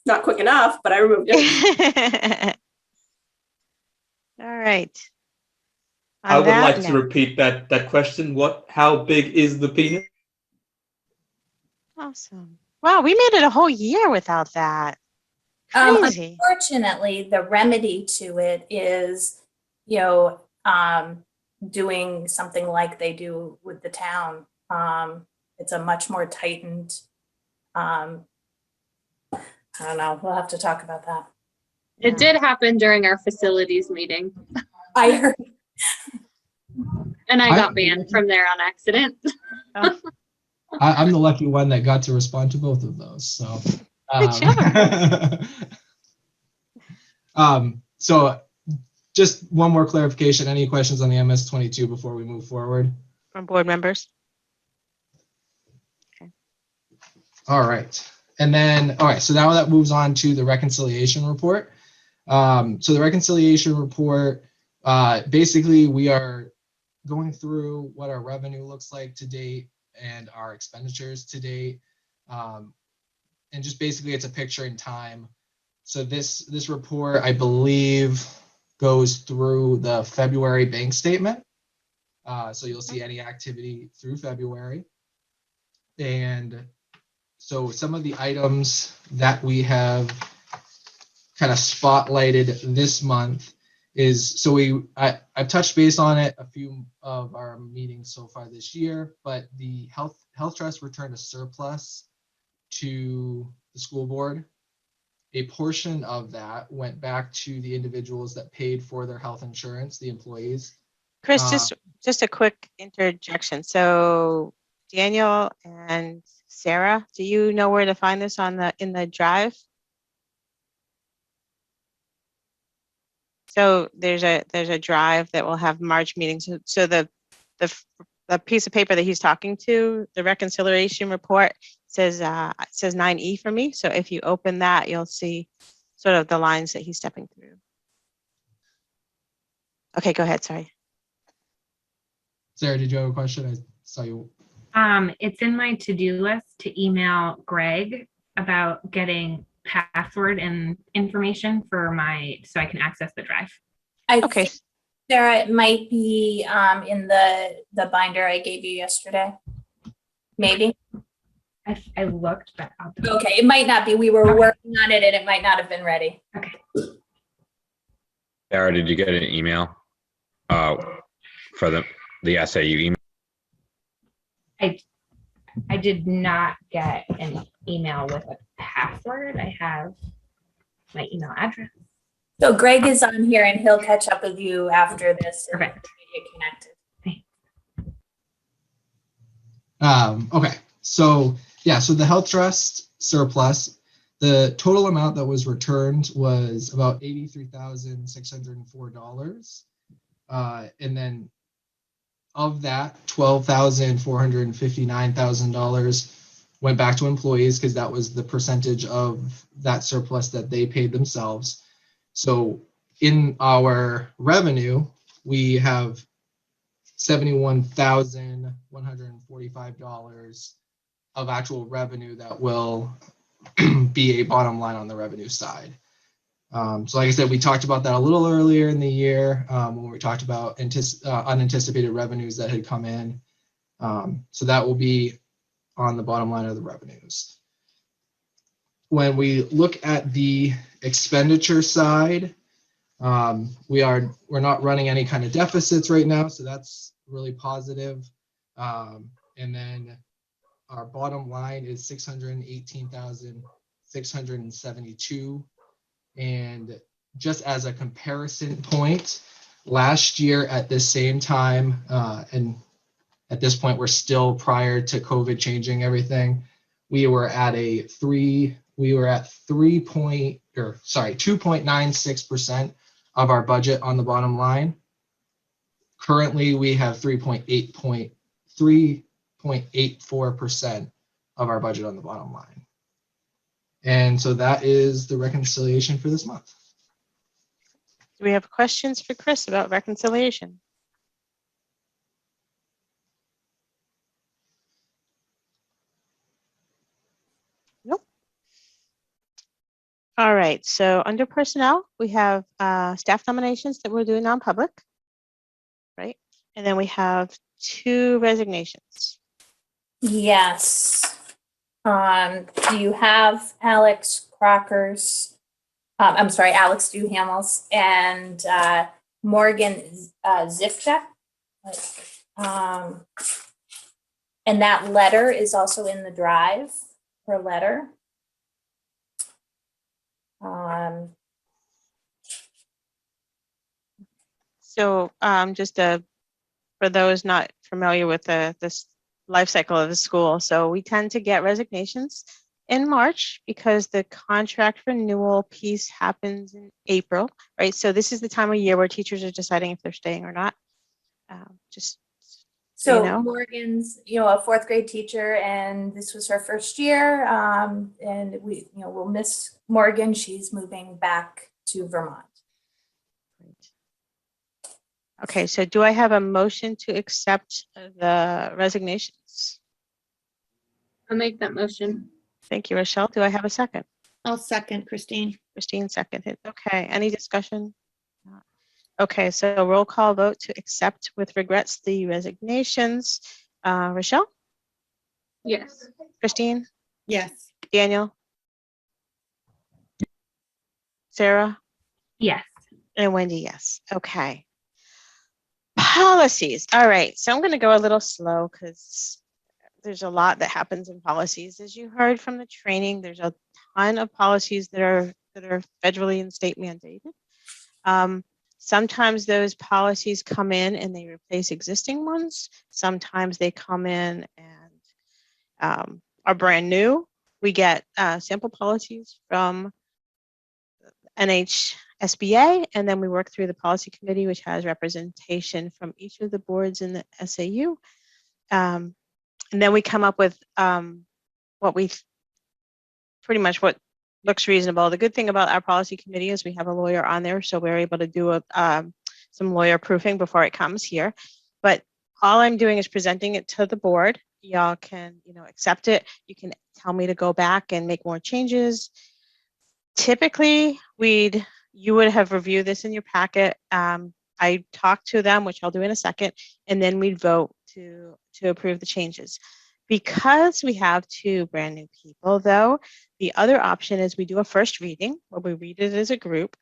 Not quick enough, but I removed him. All right. I would like to repeat that question. How big is the penis? Awesome. Wow, we made it a whole year without that. Crazy. Unfortunately, the remedy to it is, doing something like they do with the town. It's a much more tightened, I don't know, we'll have to talk about that. It did happen during our facilities meeting. I heard. And I got banned from there on accident. I'm the lucky one that got to respond to both of those. So, so just one more clarification. Any questions on the MS-22 before we move forward? From board members? All right. And then, all right, so now that moves on to the reconciliation report. So the reconciliation report, basically we are going through what our revenue looks like to date and our expenditures to date. And just basically it's a picture in time. So this report, I believe, goes through the February bank statement. So you'll see any activity through February. And so some of the items that we have kind of spotlighted this month is, so I've touched base on it a few of our meetings so far this year, but the health trust returned a surplus to the school board. A portion of that went back to the individuals that paid for their health insurance, the employees. Chris, just a quick interjection. So Daniel and Sarah, do you know where to find this in the drive? So there's a drive that will have March meetings. So the piece of paper that he's talking to, the reconciliation report, says 9E for me. So if you open that, you'll see sort of the lines that he's stepping through. Okay, go ahead. Sorry. Sarah, did you have a question? I saw you. It's in my to-do list to email Greg about getting password and information for so I can access the drive. Okay. Sarah, it might be in the binder I gave you yesterday. Maybe. I looked, but okay, it might not be. We were working on it and it might not have been ready. Okay. Sarah, did you get an email for the SAU email? I did not get an email with a password. I have my email address. So Greg is on here and he'll catch up with you after this. Perfect. Get connected. Okay, so yeah, so the health trust surplus, the total amount that was returned was about $83,604. And then of that, $12,459,000 went back to employees because that was the percentage of that surplus that they paid themselves. So in our revenue, we have $71,145 of actual revenue that will be a bottom line on the revenue side. So like I said, we talked about that a little earlier in the year when we talked about unanticipated revenues that had come in. So that will be on the bottom line of the revenues. When we look at the expenditure side, we're not running any kind of deficits right now, so that's really positive. And then our bottom line is $618,672. And just as a comparison point, last year at this same time, and at this point we're still prior to COVID changing everything, we were at 2.96% of our budget on the bottom line. Currently, we have 3.84% of our budget on the bottom line. And so that is the reconciliation for this month. Do we have questions for Chris about reconciliation? Nope. All right, so under personnel, we have staff nominations that we're doing non-public, right? And then we have 2 resignations. Yes. Do you have Alex Crocker's, Alex Duhamel's and Morgan Ziftek? And that letter is also in the drive, her letter. So just a for those not familiar with this life cycle of the school. So we tend to get resignations in March because the contract renewal piece happens in April, right? So this is the time of year where teachers are deciding if they're staying or not. Just so you So know. Morgan's, a fourth grade teacher, and this was her first year. And we, we'll miss Morgan. She's moving back to Vermont. Okay, so do I have a motion to accept the resignations? I'll make that motion. Thank you, Rochelle. Do I have a second? I'll second, Christine. Christine seconded. Okay, any discussion? Okay, so roll call vote to accept with regrets the resignations. Rochelle? Yes. Christine? Yes. Daniel? Sarah? Yes. And Wendy, yes. Okay. Policies. All right, so I'm going to go a little slow because there's a lot that happens in policies. As you heard from the training, there's a ton of policies that are federally and state mandated. Sometimes those policies come in and they replace existing ones. Sometimes they come in and are brand new. We get sample policies from NHSBA, and then we work through the policy committee, which has representation from each of the boards in the SAU. And then we come up with what looks reasonable. The good thing about our policy committee is we have a lawyer on there, so we're able to do some lawyer proofing before it comes here. But all I'm doing is presenting it to the board. Y'all can, accept it. You can tell me to go back and make more changes. Typically, you would have reviewed this in your packet. I talked to them, which I'll do in a second, and then we'd vote to approve the changes. Because we have two brand new people, though, the other option is we do a first reading where we read it as a group,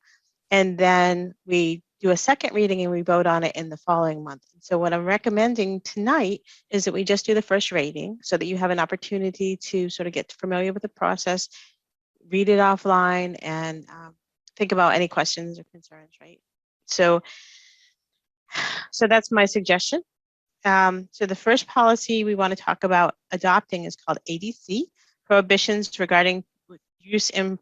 and then we do a second reading and we vote on it in the following month. So what I'm recommending tonight is that we just do the first reading so that you have an opportunity to sort of get familiar with the process, read it offline, and think about any questions or concerns, right? So that's my suggestion. So the first policy we want to talk about adopting is called ADC, Prohibitions Regarding Use and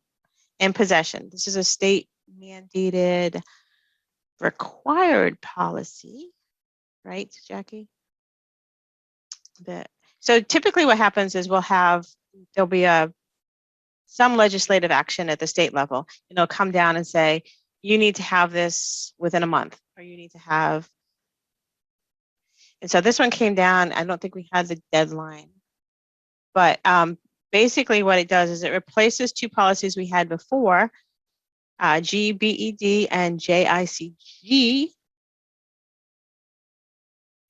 Possession. This is a state mandated required policy, right, Jackie? So typically what happens is there'll be some legislative action at the state level, and they'll come down and say, you need to have this within a month, or you need to have. And so this one came down. I don't think we had the deadline, but basically what it does is it replaces two policies we had before, GBED and JICG.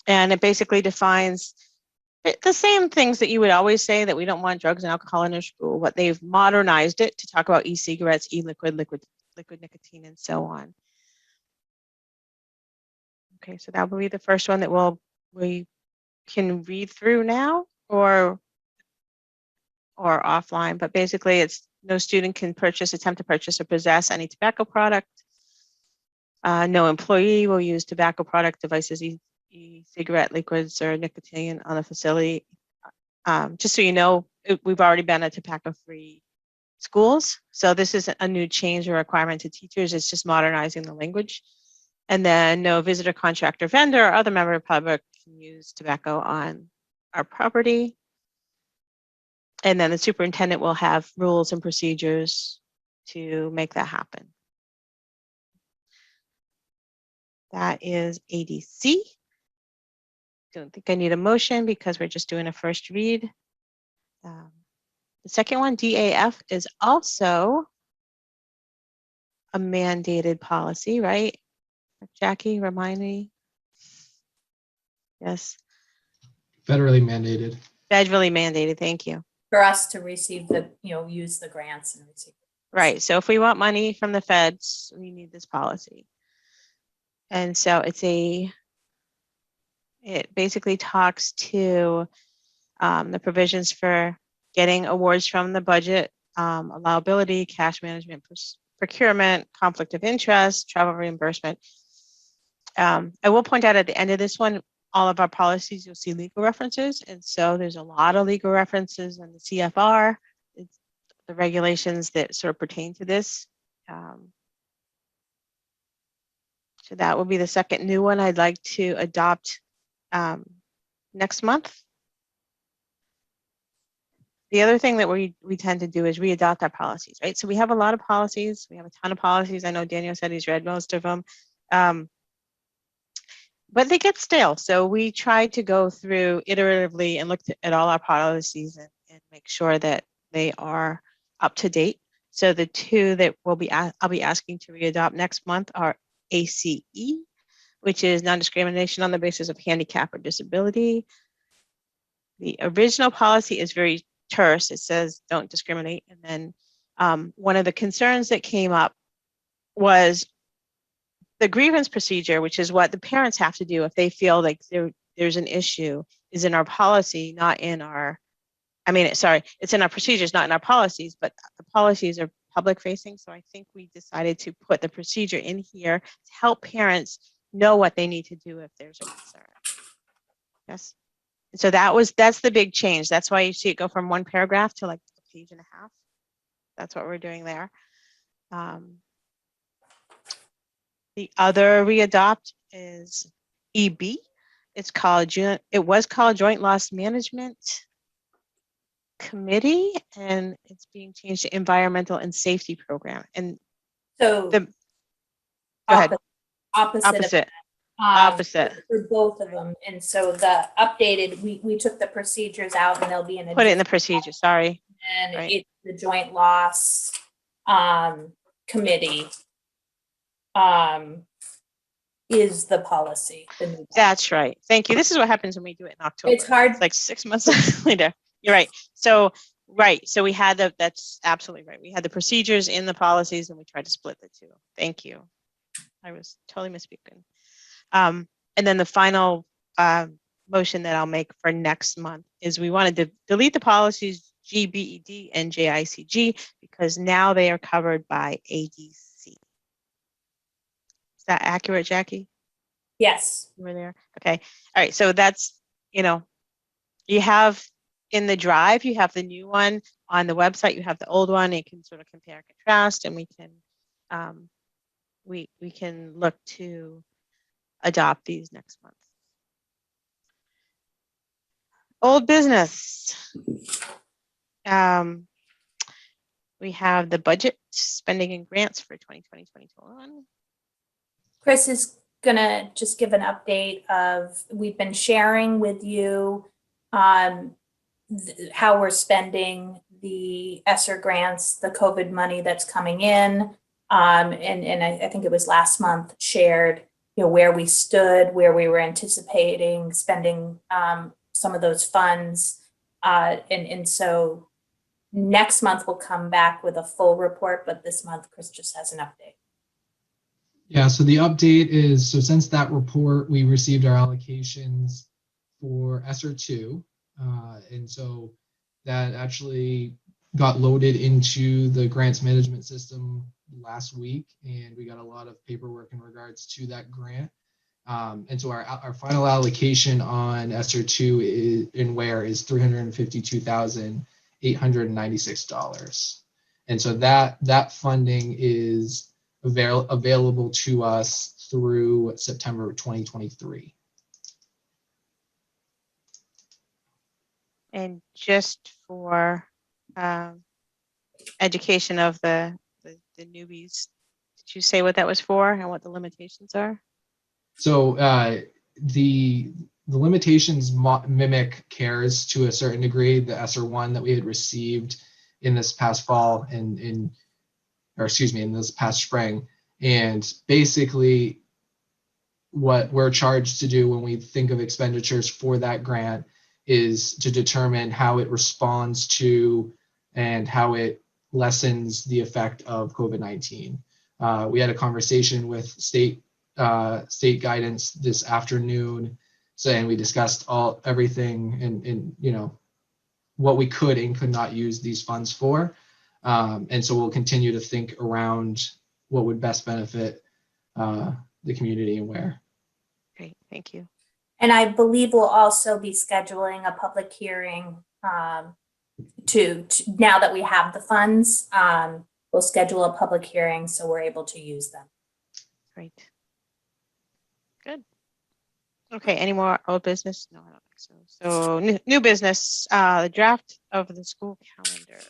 And it basically defines the same things that you would always say, that we don't want drugs and alcohol in our school, but they've modernized it to talk about e-cigarettes, e-liquid, liquid nicotine, and so on. Okay, so that will be the first one that we can read through now or offline, but basically it's no student can attempt to purchase or possess any tobacco product. No employee will use tobacco product devices, e-cigarette, liquids, or nicotine on a facility. Just so you know, we've already been at tobacco-free schools, so this isn't a new change or requirement to teachers. It's just modernizing the language. And then no visitor, contractor, vendor, or other member of the public can use tobacco on our property. And then the superintendent will have rules and procedures to make that happen. That is ADC. Don't think I need a motion because we're just doing a first read. The second one, DAF, is also a mandated policy, right? Jackie, remind me. Yes. Federally mandated. Federally mandated, thank you. For us to receive use the grants and receive. Right, so if we want money from the feds, we need this policy. And so it basically talks to the provisions for getting awards from the budget, allowability, cash management, procurement, conflict of interest, travel reimbursement. I will point out at the end of this one, all of our policies, you'll see legal references. And so there's a lot of legal references in the CFR, it's the regulations that sort of pertain to this. So that will be the second new one I'd like to adopt next month. The other thing that we tend to do is readopt our policies, right? So we have a lot of policies. We have a ton of policies. I know Daniel said he's read most of them. But they get stale. So we try to go through iteratively and look at all our policies and make sure that they are up to date. So the two that I'll be asking to readopt next month are ACE, which is non-discrimination on the basis of handicap or disability. The original policy is very terse. It says don't discriminate. And then one of the concerns that came up was the grievance procedure, which is what the parents have to do if they feel like there's an issue, is in our policy, not in our, it's in our procedures, not in our policies, but the policies are public facing. So I think we decided to put the procedure in here to help parents know what they need to do if there's a concern. Yes. So that's the big change. That's why you see it go from one paragraph to like a page and a half. That's what we're doing there. The other readopt is EB. It was called Joint Loss Management Committee, and it's being changed to Environmental and Safety Program. And So go ahead. Opposite. Opposite. For both of them. And so the updated, we took the procedures out and they'll be in a. Put it in the procedure, sorry. And right. it's the Joint Loss Committee is the policy. The new policy. That's right. Thank you. This is what happens when we do it in October. It's hard. It's like 6 months later. You're right. So we had that's absolutely right. We had the procedures in the policies and we tried to split the two. Thank you. I was totally misspeaking. And then the final motion that I'll make for next month is we wanted to delete the policies GBED and JICG because now they are covered by ADC. Is that accurate, Jackie? Yes. You were there? Okay. All right. So that's, you have in the drive, you have the new one. On the website, you have the old one. You can sort of compare and contrast, and we can look to adopt these next month. Old business. We have the budget spending and grants for 2020-2021. Chris is gonna just give an update of, we've been sharing with you how we're spending the ESSER grants, the COVID money that's coming in. And I think it was last month shared, where we stood, where we were anticipating spending some of those funds. And so next month we'll come back with a full report, but this month Chris just has an update. Yeah, so the update is, so since that report, we received our allocations for ESSER 2. And so that actually got loaded into the grants management system last week, and we got a lot of paperwork in regards to that grant. And so our final allocation on ESSER 2 in Weare is $352,896. And so that funding is available to us through September 2023. And just for education of the newbies, did you say what that was for and what the limitations are? So the limitations mimic CARES to a certain degree, the ESSER 1 that we had received in this past fall in this past spring. And basically what we're charged to do when we think of expenditures for that grant is to determine how it responds to and how it lessens the effect of COVID-19. We had a conversation with state guidance this afternoon, and we discussed everything and what we could and could not use these funds for. And so we'll continue to think around what would best benefit the community and where. Great, thank you. And I believe we'll also be scheduling a public hearing to now that we have the funds, we'll schedule a public hearing so we're able to use them. Great. Good. Okay, any more old business? No, I don't think so. So new business, the draft of the school calendar.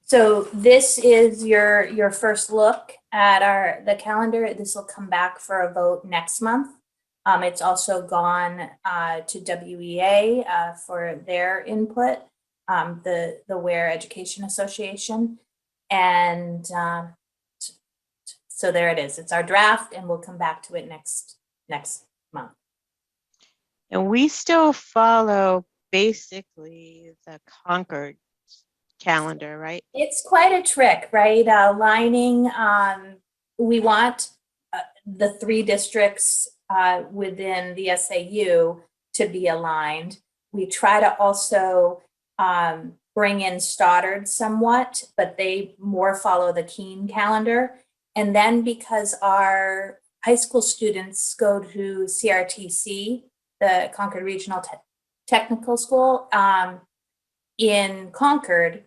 So this is your first look at the calendar. This will come back for a vote next month. It's also gone to WEA for their input, the Weare Education Association. And so there it is. It's our draft, and we'll come back to it next month. And we still follow basically the Concord calendar, right? It's quite a trick, right? Lining, we want the 3 districts within the SAU to be aligned. We try to also bring in Stoddard somewhat, but they more follow the Keene calendar. And then because our high school students go to CRTC, the Concord Regional Technical School in Concord,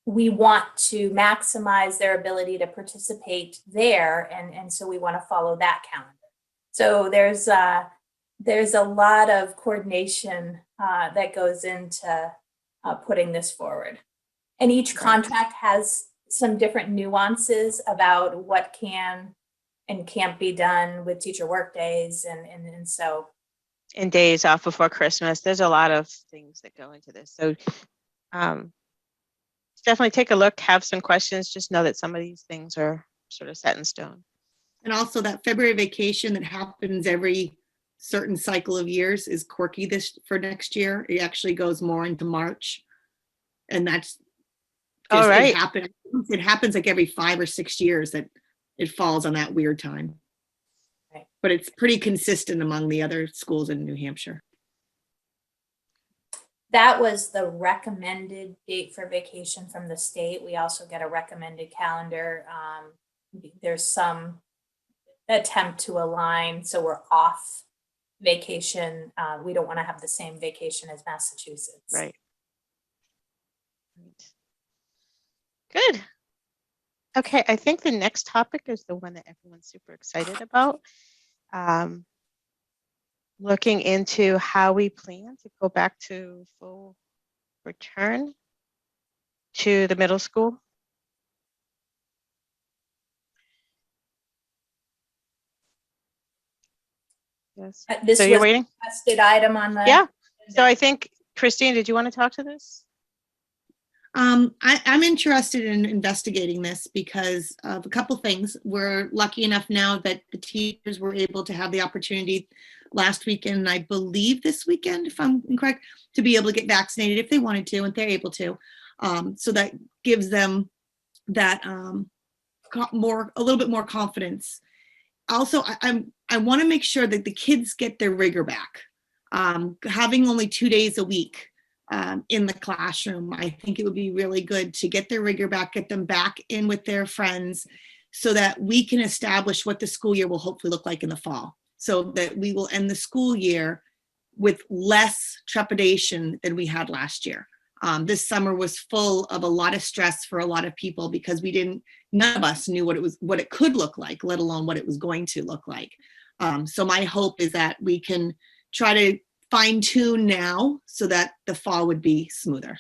we want to maximize their ability to participate there. And so we want to follow that calendar. So there's a lot of coordination that goes into putting this forward. And each contract has some different nuances about what can and can't be done with teacher work days. And so. And days off before Christmas. There's a lot of things that go into this. So definitely take a look, have some questions, just know that some of these things are sort of set in stone. And also that February vacation that happens every certain cycle of years is quirky for next year. It actually goes more into March. And that's all right. It happens like every 5 or 6 years that it falls on that weird time. Right. But it's pretty consistent among the other schools in New Hampshire. That was the recommended date for vacation from the state. We also get a recommended calendar. There's some attempt to align, so we're off vacation. We don't want to have the same vacation as Massachusetts. Right. Good. Okay, I think the next topic is the one that everyone's super excited about. Looking into how we plan to go back to full return to the middle school. Yes. This so you're was waiting? a requested item on the. Yeah. So I think, Christine, did you want to talk to this? I'm interested in investigating this because of a couple things. We're lucky enough now that the teachers were able to have the opportunity last weekend, I believe this weekend, if I'm incorrect, to be able to get vaccinated if they wanted to, and they're able to. So that gives them that a little bit more confidence. Also, I want to make sure that the kids get their rigor back. Having only 2 days a week in the classroom, I think it would be really good to get their rigor back, get them back in with their friends so that we can establish what the school year will hopefully look like in the fall, so that we will end the school year with less trepidation than we had last year. This summer was full of a lot of stress for a lot of people because none of us knew what it could look like, let alone what it was going to look like. So my hope is that we can try to fine tune now so that the fall would be smoother.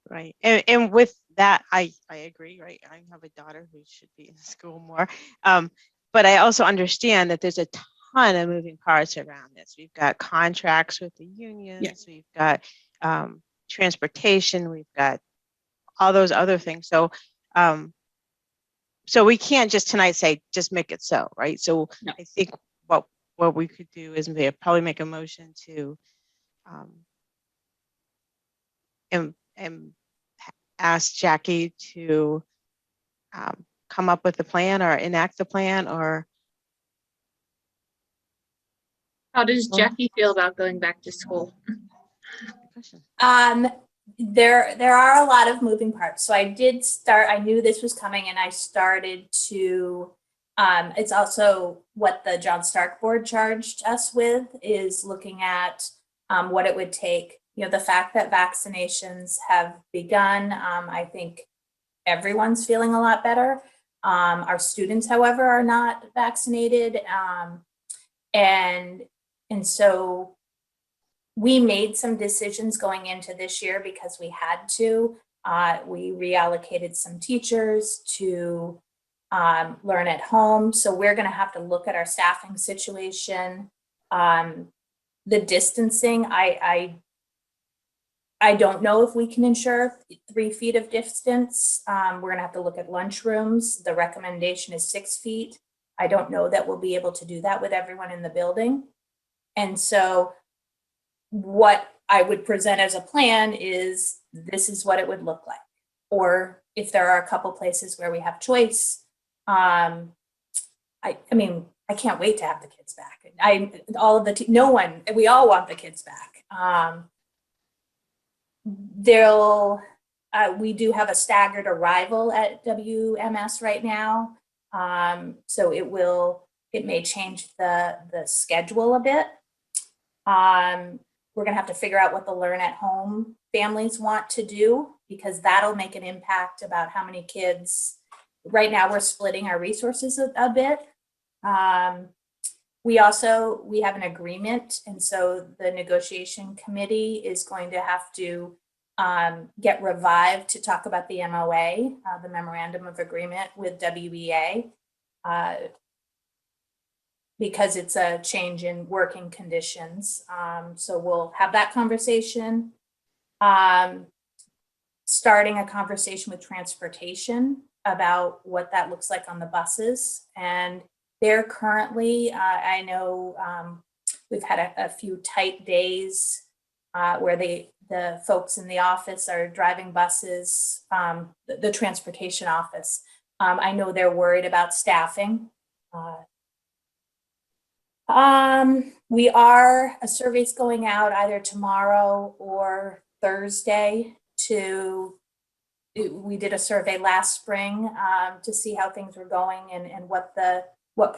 Right. And with that, I agree, right? I have a daughter who should be in school more. But I also understand that there's a ton of moving parts around this. We've got contracts with the unions, Yeah. We've got transportation, we've got all those other things. So so we can't just tonight say, just make it so, right? So No. I think what we could do is probably make a motion to and ask Jackie to come up with a plan or enact the plan, or How does Jackie feel about going back to school? There are a lot of moving parts. So I knew this was coming, and I started to It's also what the John Stark board charged us with, is looking at what it would take. You know, the fact that vaccinations have begun, I think everyone's feeling a lot better. Our students, however, are not vaccinated. And so we made some decisions going into this year because we had to. We reallocated some teachers to learn at home. So we're going to have to look at our staffing situation. The distancing, I don't know if we can ensure 3 feet of distance. We're going to have to look at lunchrooms. The recommendation is 6 feet. I don't know that we'll be able to do that with everyone in the building. And so what I would present as a plan is, this is what it would look like. Or if there are a couple places where we have choice, I mean, I can't wait to have the kids back. We all want the kids back. We do have a staggered arrival at WMS right now. So it may change the schedule a bit. We're gonna have to figure out what the learn at home families want to do, because that'll make an impact about how many kids. Right now, we're splitting our resources a bit. We have an agreement, and so the negotiation committee is going to have to get revived to talk about the MOA, the Memorandum of Agreement with WEA, because it's a change in working conditions. So we'll have that conversation. Starting a conversation with transportation about what that looks like on the buses. And they're currently, I know we've had a few tight days where the folks in the office are driving buses, the transportation office. I know they're worried about staffing. A survey's going out either tomorrow or Thursday we did a survey last spring to see how things were going and what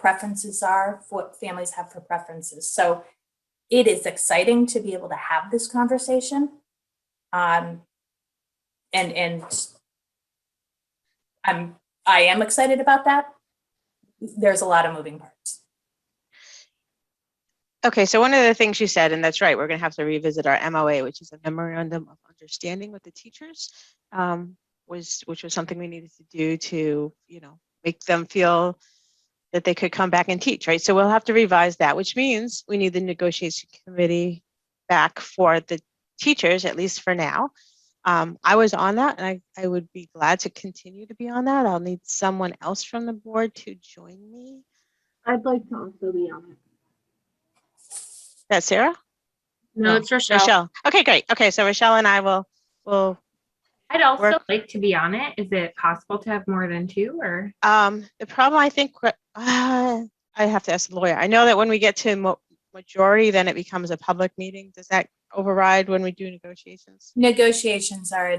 preferences are, what families have for preferences. So it is exciting to be able to have this conversation. And I am excited about that. There's a lot of moving parts. Okay, so one of the things you said, and that's right, we're going to have to revisit our MOA, which is a Memorandum of Understanding with the teachers, which was something we needed to do to, make them feel that they could come back and teach, right? So we'll have to revise that, which means we need the negotiation committee back for the teachers, at least for now. I was on that, and I would be glad to continue to be on that. I'll need someone else from the board to join me. I'd like to also be on it. That Sarah? No, it's Rochelle. Rochelle. Okay, great. Okay, so Rochelle and I will I'd also work. like to be on it. Is it possible to have more than 2 or? The problem, I think, I have to ask the lawyer. I know that when we get to majority, then it becomes a public meeting. Does that override when we do negotiations? Negotiations are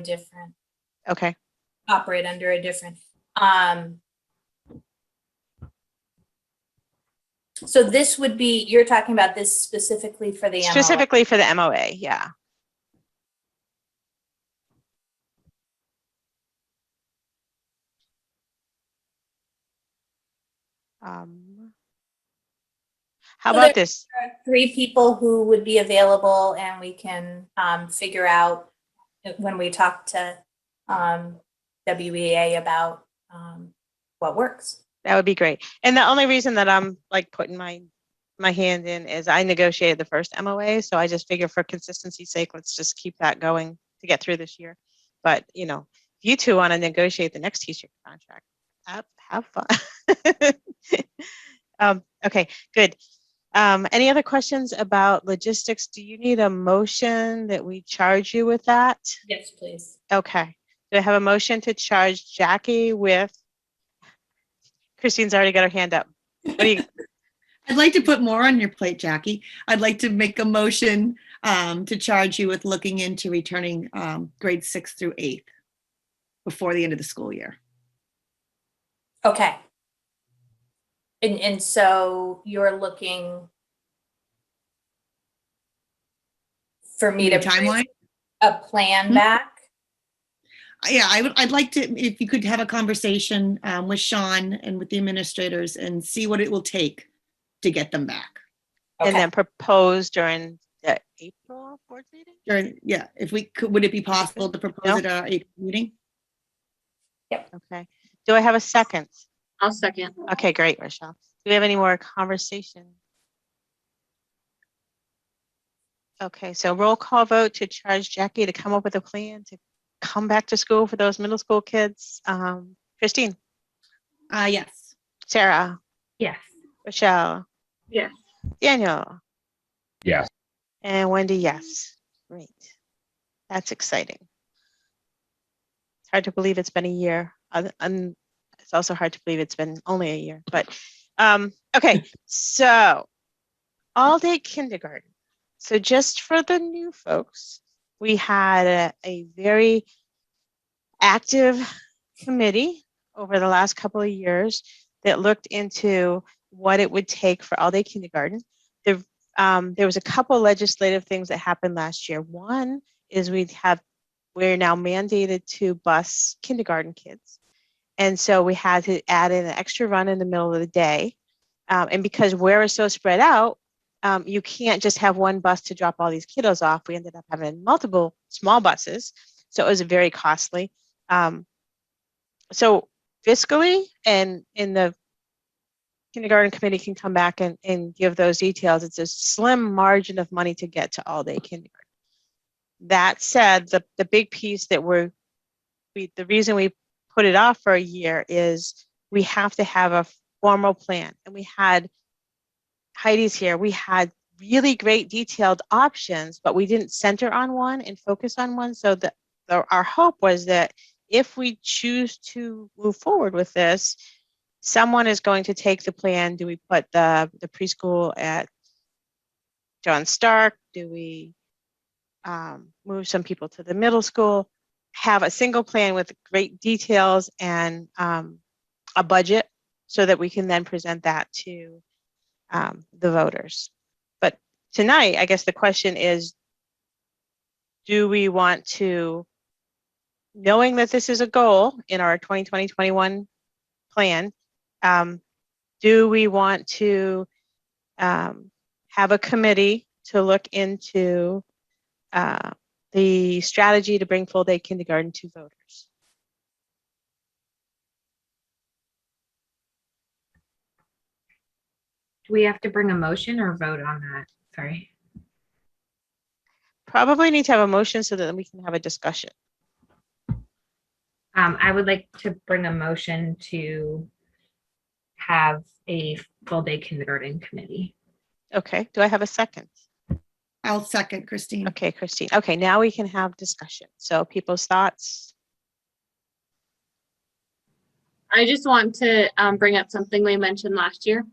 Okay. operate under a different. So this would be, you're talking about this specifically for the MOA? Specifically for the MOA, yeah. How So about this? There are 3 people who would be available, and we can figure out when we talk to WEA about what works. That would be great. And the only reason that I'm like putting my hand in is I negotiated the first MOA, so I just figure for consistency's sake, let's just keep that going to get through this year. But if you two want to negotiate the next teacher contract, have fun. Okay, good. Any other questions about logistics? Do you need a motion that we charge you with that? Yes, please. Okay. Do I have a motion to charge Jackie with? Christine's already got her hand up. What do you? I'd like to put more on your plate, Jackie. I'd like to make a motion to charge you with looking into returning grades 6th through 8th before the end of the school year. Okay. And so you're looking for me to Your timeline? a plan Hmm? back? Yeah, I'd like to, if you could have a conversation with Sean and with the administrators and see what it will take to get them back. And Okay. then propose during the April board meeting? Yeah, if we could, would it be possible to propose at our April meeting? Okay. Do I have a second? I'll second. Okay, great, Rochelle. Do we have any more conversation? Okay, so roll call vote to charge Jackie to come up with a plan to come back to school for those middle school kids. Christine, Yes. Sarah, Yes. Rochelle, Yes. Daniel, Yes. and Wendy, yes. Great. That's exciting. It's hard to believe it's been a year. And it's also hard to believe it's been only a year, but okay, so all day kindergarten. So just for the new folks, we had a very active committee over the last couple of years that looked into what it would take for all day kindergarten. There was a couple legislative things that happened last year. One is we're now mandated to bus kindergarten kids. And so we had to add in an extra run in the middle of the day. And because Weare is so spread out, you can't just have one bus to drop all these kiddos off. We ended up having multiple small buses. So it was very costly. So fiscally, and in the kindergarten committee can come back and give those details. It's a slim margin of money to get to all day kindergarten. That said, the big piece that the reason we put it off for a year is we have to have a formal plan. And we had, Heidi's here, we had really great detailed options, but we didn't center on one and focus on one. So our hope was that if we choose to move forward with this, someone is going to take the plan. Do we put the preschool at John Stark? Do we move some people to the middle school? Have a single plan with great details and a budget so that we can then present that to the voters. But tonight, I guess the question is, do we want to, knowing that this is a goal in our 2020-21 plan, do we want to have a committee to look into the strategy to bring full day kindergarten to voters? Do we have to bring a motion or vote on that? Sorry. Probably need to have a motion so that we can have a discussion. I would like to bring a motion to have a full day kindergarten committee. Okay, do I have a second? I'll second, Christine. Okay, Christine. Okay, now we can have discussion. So people's thoughts. I just want to bring up something we mentioned last year.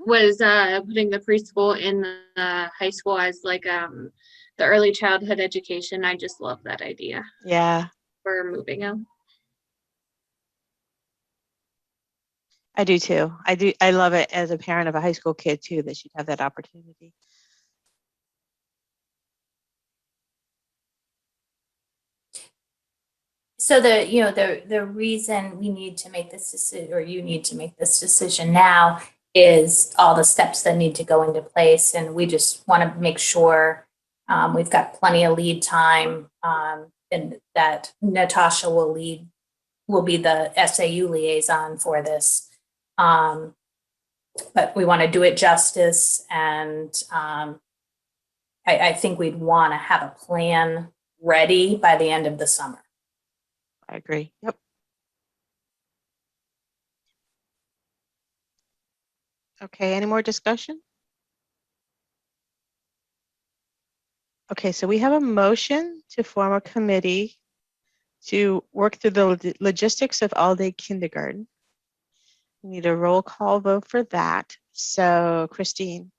Was putting the preschool in the high school as like the early childhood education. I just love that idea. Yeah, For moving them. I do too. I love it as a parent of a high school kid too, that she'd have that opportunity. So the reason we need to make this decision, or you need to make this decision now, is all the steps that need to go into place, and we just want to make sure we've got plenty of lead time, and that Natasha will be the SAU liaison for this. But we want to do it justice, and I think we'd want to have a plan ready by the end of the summer. I agree. Yep. Okay, any more discussion? Okay, so we have a motion to form a committee to work through the logistics of all-day kindergarten. We need a roll call vote for that. So Christine.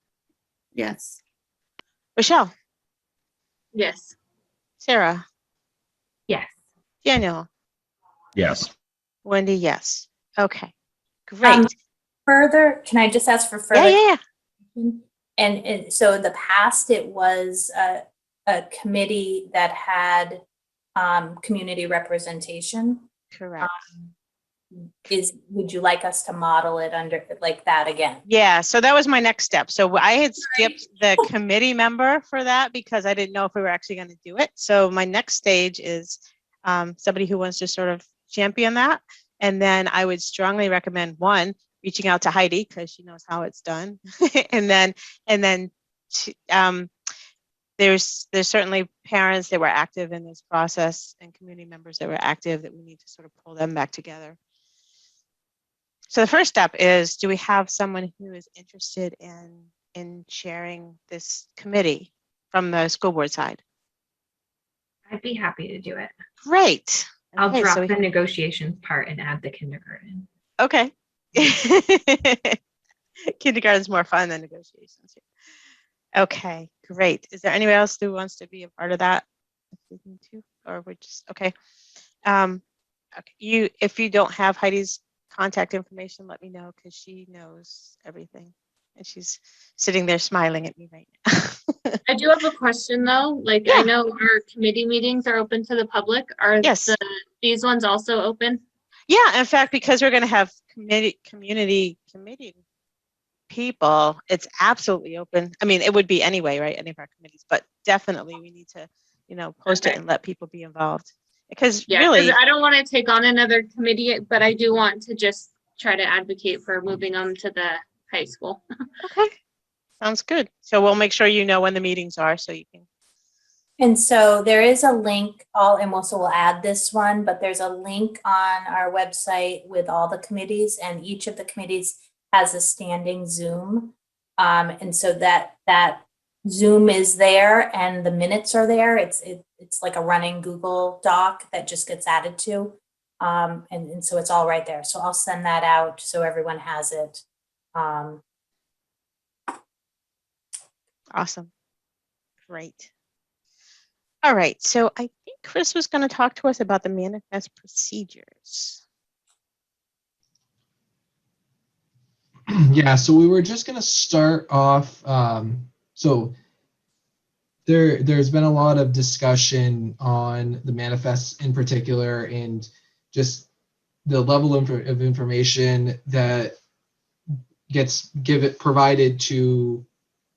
Yes. Rochelle. Yes. Sarah. Yes. Daniel. Yes. Wendy, yes. Okay, great. further, can I just ask for Yeah, further? yeah, yeah. And so in the past, it was a committee that had community representation. Correct. Would you like us to model it under like that again? Yeah, so that was my next step. So I had skipped the committee member for that because I didn't know if we were actually going to do it. So my next stage is somebody who wants to sort of champion that. And then I would strongly recommend, one, reaching out to Heidi because she knows how it's done. and then there's certainly parents that were active in this process and community members that were active that we need to sort of pull them back together. So the first step is, do we have someone who is interested in chairing this committee from the school board side? I'd be happy to do it. Great. I'll Okay, drop so the negotiations part and add the kindergarten. okay. Kindergarten's more fun than negotiations. Okay, great. Is there anyone else who wants to be a part of that? Or we're just okay. Okay. If you don't have Heidi's contact information, let me know because she knows everything. And she's sitting there smiling at me right now. I do have a question though. Like Yeah. I know our committee meetings are open to the public. Are Yes. these ones also open? Yeah, in fact, because we're going to have community people, it's absolutely open. I mean, it would be anyway, right? Any of our committees, but definitely we need to, post it and let people be involved. Because Yeah, really, I don't want to take on another committee, but I do want to just try to advocate for moving them to the high school. okay, sounds good. So we'll make sure you know when the meetings are so you can. And so there is a link, and we'll add this one, but there's a link on our website with all the committees, and each of the committees has a standing Zoom. And so that Zoom is there and the minutes are there. It's like a running Google Doc that just gets added to. And so it's all right there. So I'll send that out so everyone has it. Awesome. Great. All right, so I think Chris was going to talk to us about the manifest procedures. Yeah, so we were just going to start off. So there's been a lot of discussion on the manifest in particular, and just the level of information that gets provided to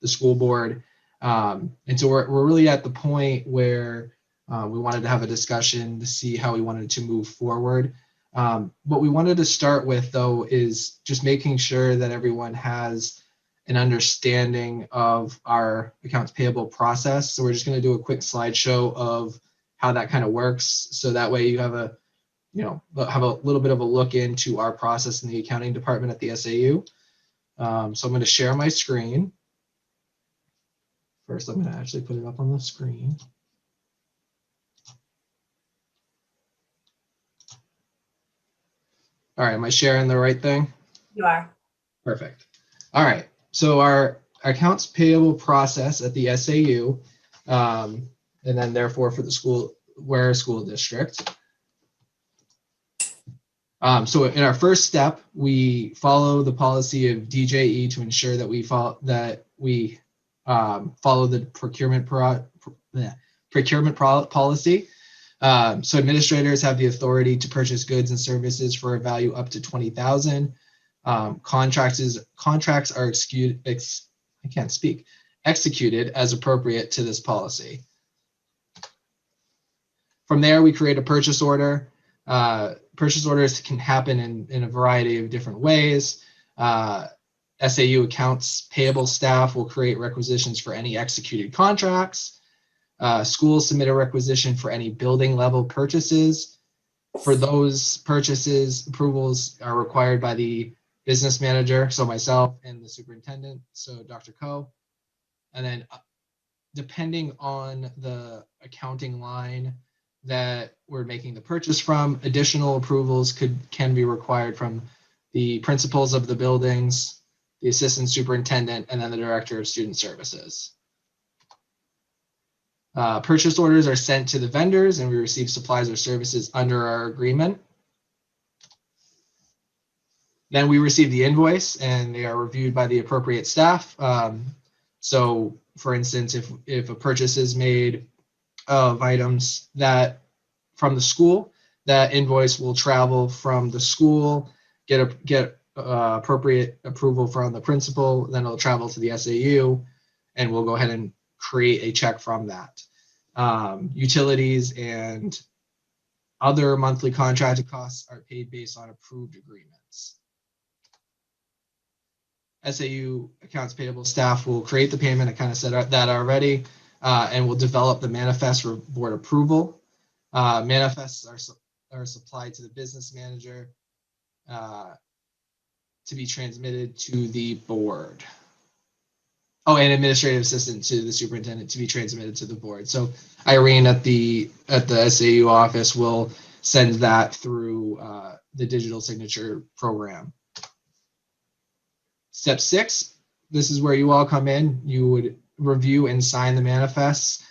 the school board. And so we're really at the point where we wanted to have a discussion to see how we wanted to move forward. What we wanted to start with, though, is just making sure that everyone has an understanding of our accounts payable process. So we're just going to do a quick slideshow of how that kind of works. So that way you have a little bit of a look into our process in the accounting department at the SAU. So I'm going to share my screen. First, I'm going to actually put it up on the screen. All right, am I sharing the right thing? You are. Perfect. All right, so our accounts payable process at the SAU, and then therefore for the Weare School District. So in our first step, we follow the policy of DJE to ensure that we follow the procurement policy. So administrators have the authority to purchase goods and services for a value up to $20,000. Contracts are executed as appropriate to this policy. From there, we create a purchase order. Purchase orders can happen in a variety of different ways. SAU accounts payable staff will create requisitions for any executed contracts. Schools submit a requisition for any building level purchases. For those purchases, approvals are required by the business manager, so myself, and the superintendent, so Dr. Ko. And then depending on the accounting line that we're making the purchase from, additional approvals can be required from the principals of the buildings, the assistant superintendent, and then the director of student services. Purchase orders are sent to the vendors and we receive supplies or services under our agreement. Then we receive the invoice and they are reviewed by the appropriate staff. So for instance, if a purchase is made of items that from the school, that invoice will travel from the school, get appropriate approval from the principal, then it'll travel to the SAU, and we'll go ahead and create a check from that. Utilities and other monthly contracted costs are paid based on approved agreements. SAU accounts payable staff will create the payment. I kind of said that already, and will develop the manifest for board approval. Manifests are supplied to the business manager to be transmitted to the board. Oh, and administrative assistant to the superintendent to be transmitted to the board. So Irene at the SAU office will send that through the digital signature program. Step 6, this is where you all come in. You would review and sign the manifests.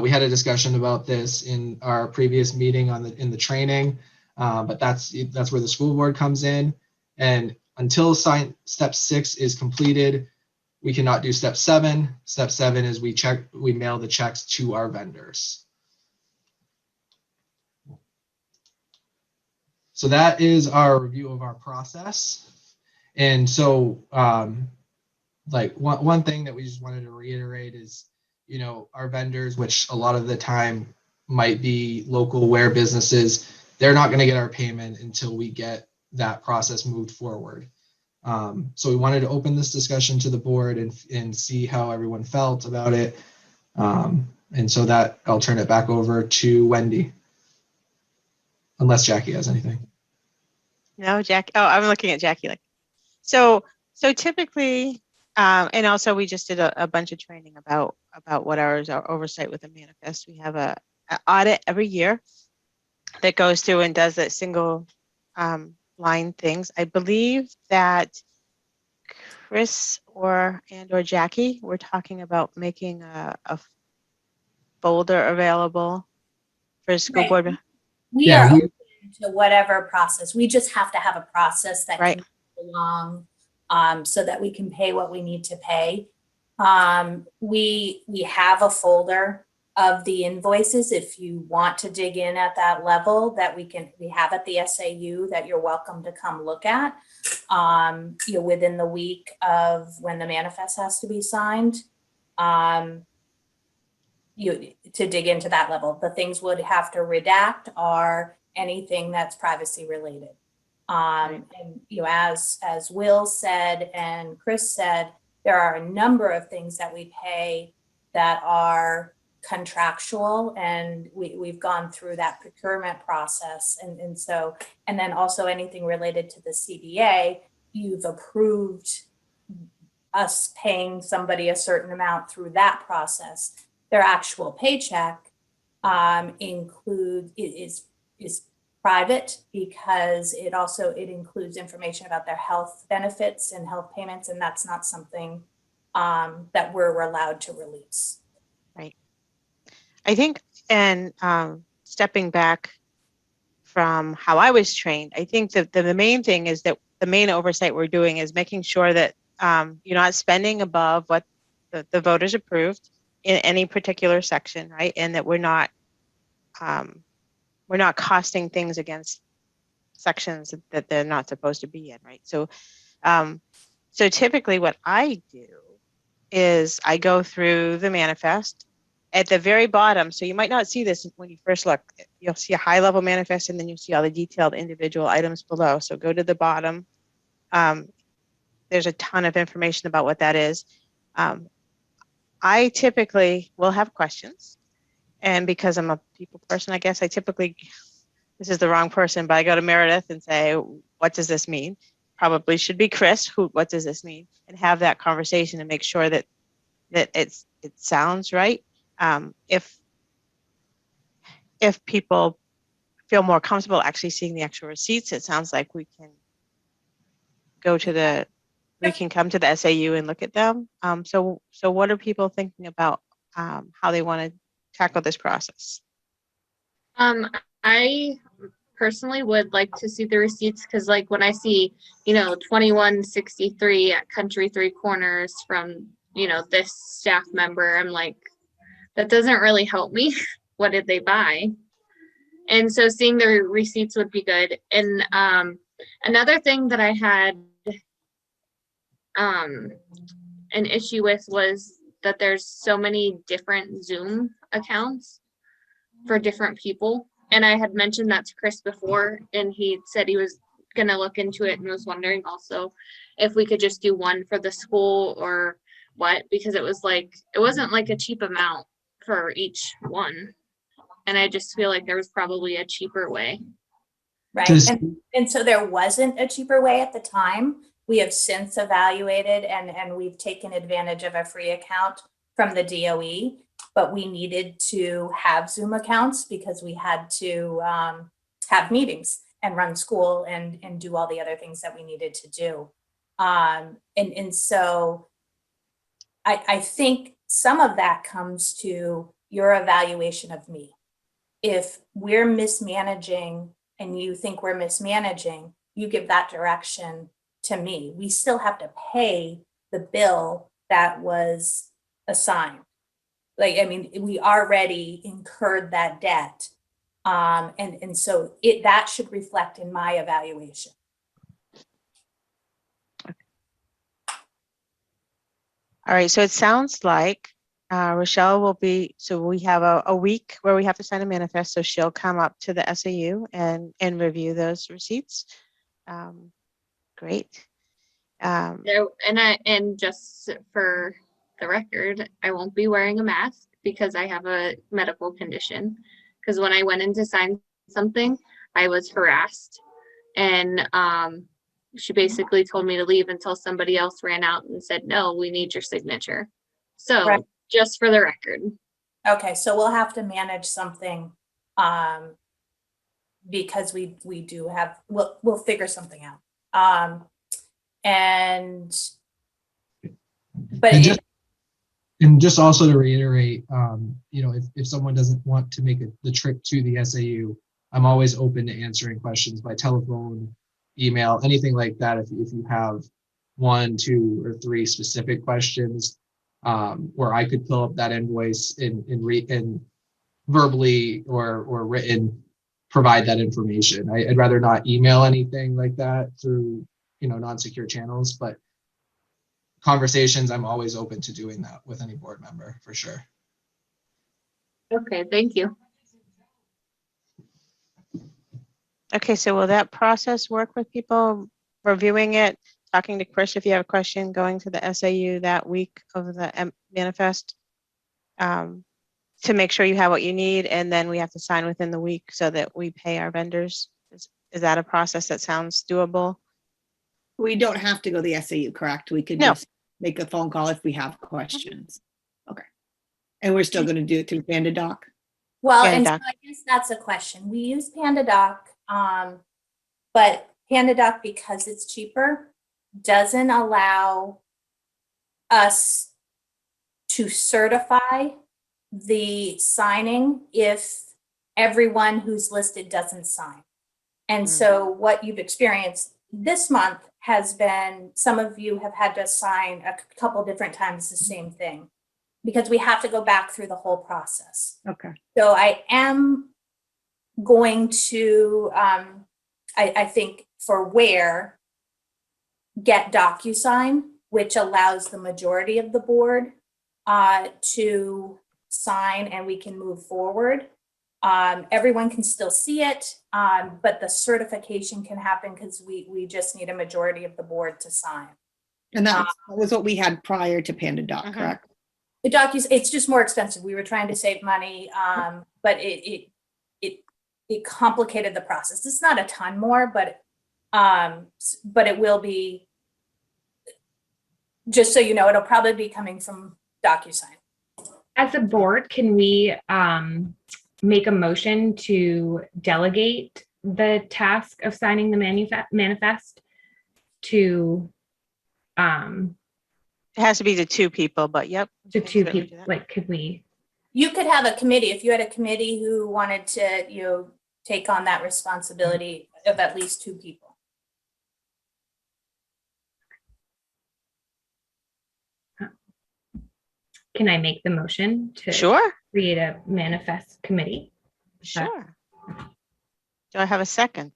We had a discussion about this in our previous meeting in the training, but that's where the school board comes in. And until step 6 is completed, we cannot do step 7. Step 7 is we mail the checks to our vendors. So that is our review of our process. And so like one thing that we just wanted to reiterate is, you know, our vendors, which a lot of the time might be local Weare businesses, they're not going to get our payment until we get that process moved forward. So we wanted to open this discussion to the board and see how everyone felt about it. And so that I'll turn it back over to Wendy, unless Jackie has anything. No, Jackie. Oh, I'm looking at Jackie. Like, so typically, and also we just did a bunch of training about what our oversight with the manifest. We have an audit every year that goes through and does that single line things. I believe that Chris or Jackie were talking about making a folder available for school Right. board. We are open to whatever process. We just have to have a process that Right. can move along so that we can pay what we need to pay. We have a folder of the invoices if you want to dig in at that level that we have at the SAU that you're welcome to come look at you know, within the week of when the manifest has to be signed. To dig into that level. The things would have to redact are anything that's privacy related. And you know, as Will said and Chris said, there are a number of things that we pay that are contractual, and we've gone through that procurement process. And so, and then also anything related to the CBA, you've approved us paying somebody a certain amount through that process. Their actual paycheck is private because it includes information about their health benefits and health payments, and that's not something that we're allowed to release. Right. I think, and stepping back from how I was trained, I think that the main thing is that the main oversight we're doing is making sure that you're not spending above what the voters approved in any particular section, right? And that we're not costing things against sections that they're not supposed to be in, right? So, so typically what I do is I go through the manifest at the very bottom. So you might not see this when you first look. You'll see a high level manifest and then you see all the detailed individual items below. So go to the bottom. There's a ton of information about what that is. I typically will have questions, and because I'm a people person, I guess I typically, this is the wrong person, but I go to Meredith and say, what does this mean? Probably should be Chris, what does this mean? And have that conversation and make sure that it sounds right. If people feel more comfortable actually seeing the actual receipts, it sounds like we can go to we can come to the SAU and look at them. So what are people thinking about how they want to tackle this process? I personally would like to see the receipts, because like when I see, 2163 at Country Three Corners from, this staff member, I'm like, that doesn't really help me. What did they buy? And so seeing the receipts would be good. And another thing that I had an issue with was that there's so many different Zoom accounts for different people. And I had mentioned that to Chris before, and he said he was going to look into it and was wondering also if we could just do one for the school or what, because it wasn't like a cheap amount for each one. And I just feel like there was probably a cheaper way. Right. Does- And so there wasn't a cheaper way at the time. We have since evaluated and we've taken advantage of a free account from the DOE, but we needed to have Zoom accounts because we had to have meetings and run school and do all the other things that we needed to do. And so I think some of that comes to your evaluation of me. If we're mismanaging and you think we're mismanaging, you give that direction to me. We still have to pay the bill that was assigned. We already incurred that debt. And so that should reflect in my evaluation. All right, so it sounds like Rochelle will be, so we have a week where we have to sign a manifest, so she'll come up to the SAU and review those receipts. Great. And just for the record, I won't be wearing a mask because I have a medical condition. Because when I went in to sign something, I was harassed, and she basically told me to leave until somebody else ran out and said, "No, we need your signature." So Right. just for the record. Okay, so we'll have to manage something because we do have, we'll figure something out. And just also to reiterate, if someone doesn't want to make the trip to the SAU, I'm always open to answering questions by telephone, email, anything like that. If you have 1, 2, or 3 specific questions, where I could fill up that invoice and verbally or written, provide that information. I'd rather not email anything like that through non-secure channels, but conversations, I'm always open to doing that with any board member for sure. Okay, thank you. Okay, so will that process work with people reviewing it, talking to Chris if you have a question, going to the SAU that week of the manifest to make sure you have what you need, and then we have to sign within the week so that we pay our vendors? Is that a process that sounds doable? We don't have to go to the SAU, correct? We could just make a phone call if we have questions. Okay. And we're still going to do it through PandaDoc? Well, and so PandaDoc. I guess that's a question. We use PandaDoc, but PandaDoc, because it's cheaper, doesn't allow us to certify the signing if everyone who's listed doesn't sign. And so what you've experienced this month has been, some of you have had to sign a couple different times the same thing, because we have to go back through the whole process. Okay. So I am going to, I think for Weare, get DocuSign, which allows the majority of the board to sign, and we can move forward. Everyone can still see it, but the certification can happen because we just need a majority of the board to sign. And that was what we had prior to PandaDoc, correct? The it's just more expensive. We were trying to save money, but it complicated the process. It's not a ton more, but it will be, just so you know, it'll probably be coming from DocuSign. As a board, can we make a motion to delegate the task of signing the manifest to It has to be the 2 people, but yep. to 2 people? Like, could we? You could have a committee, if you had a committee who wanted to, take on that responsibility of at least 2 people. Can I make the motion to Sure, create a manifest committee? sure. Do I have a second?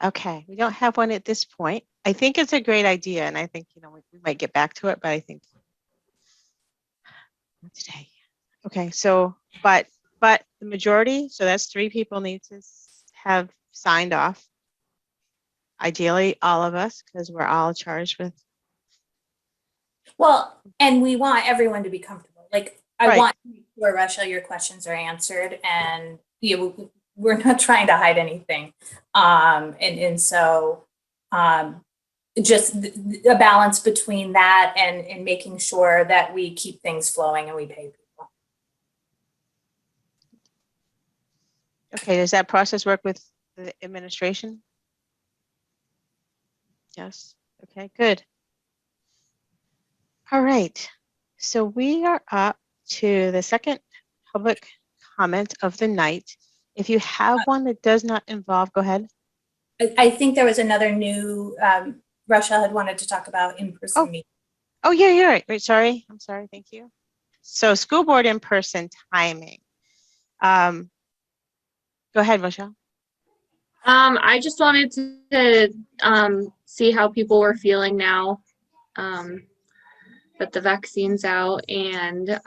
Okay, we don't have one at this point. I think it's a great idea, and I think, you know, we might get back to it, but I think not today. Okay, so, but the majority, so that's 3 people need to have signed off. Ideally, all of us, because we're all charged with. Well, and we want everyone to be comfortable. Like, I Right. want to make sure, Russia, your questions are answered, and we're not trying to hide anything. And so just a balance between that and making sure that we keep things flowing and we pay people. Okay, does that process work with the administration? Yes. Okay, good. All right. So we are up to the second public comment of the night. If you have one that does not involve, go ahead. I think there was another new, Russia had wanted to talk about in-person meetings. Oh, yeah, you're right. Right, sorry. I'm sorry. Thank you. So school board in-person timing. Go ahead, Michelle. I just wanted to see how people were feeling now that the vaccine's out, and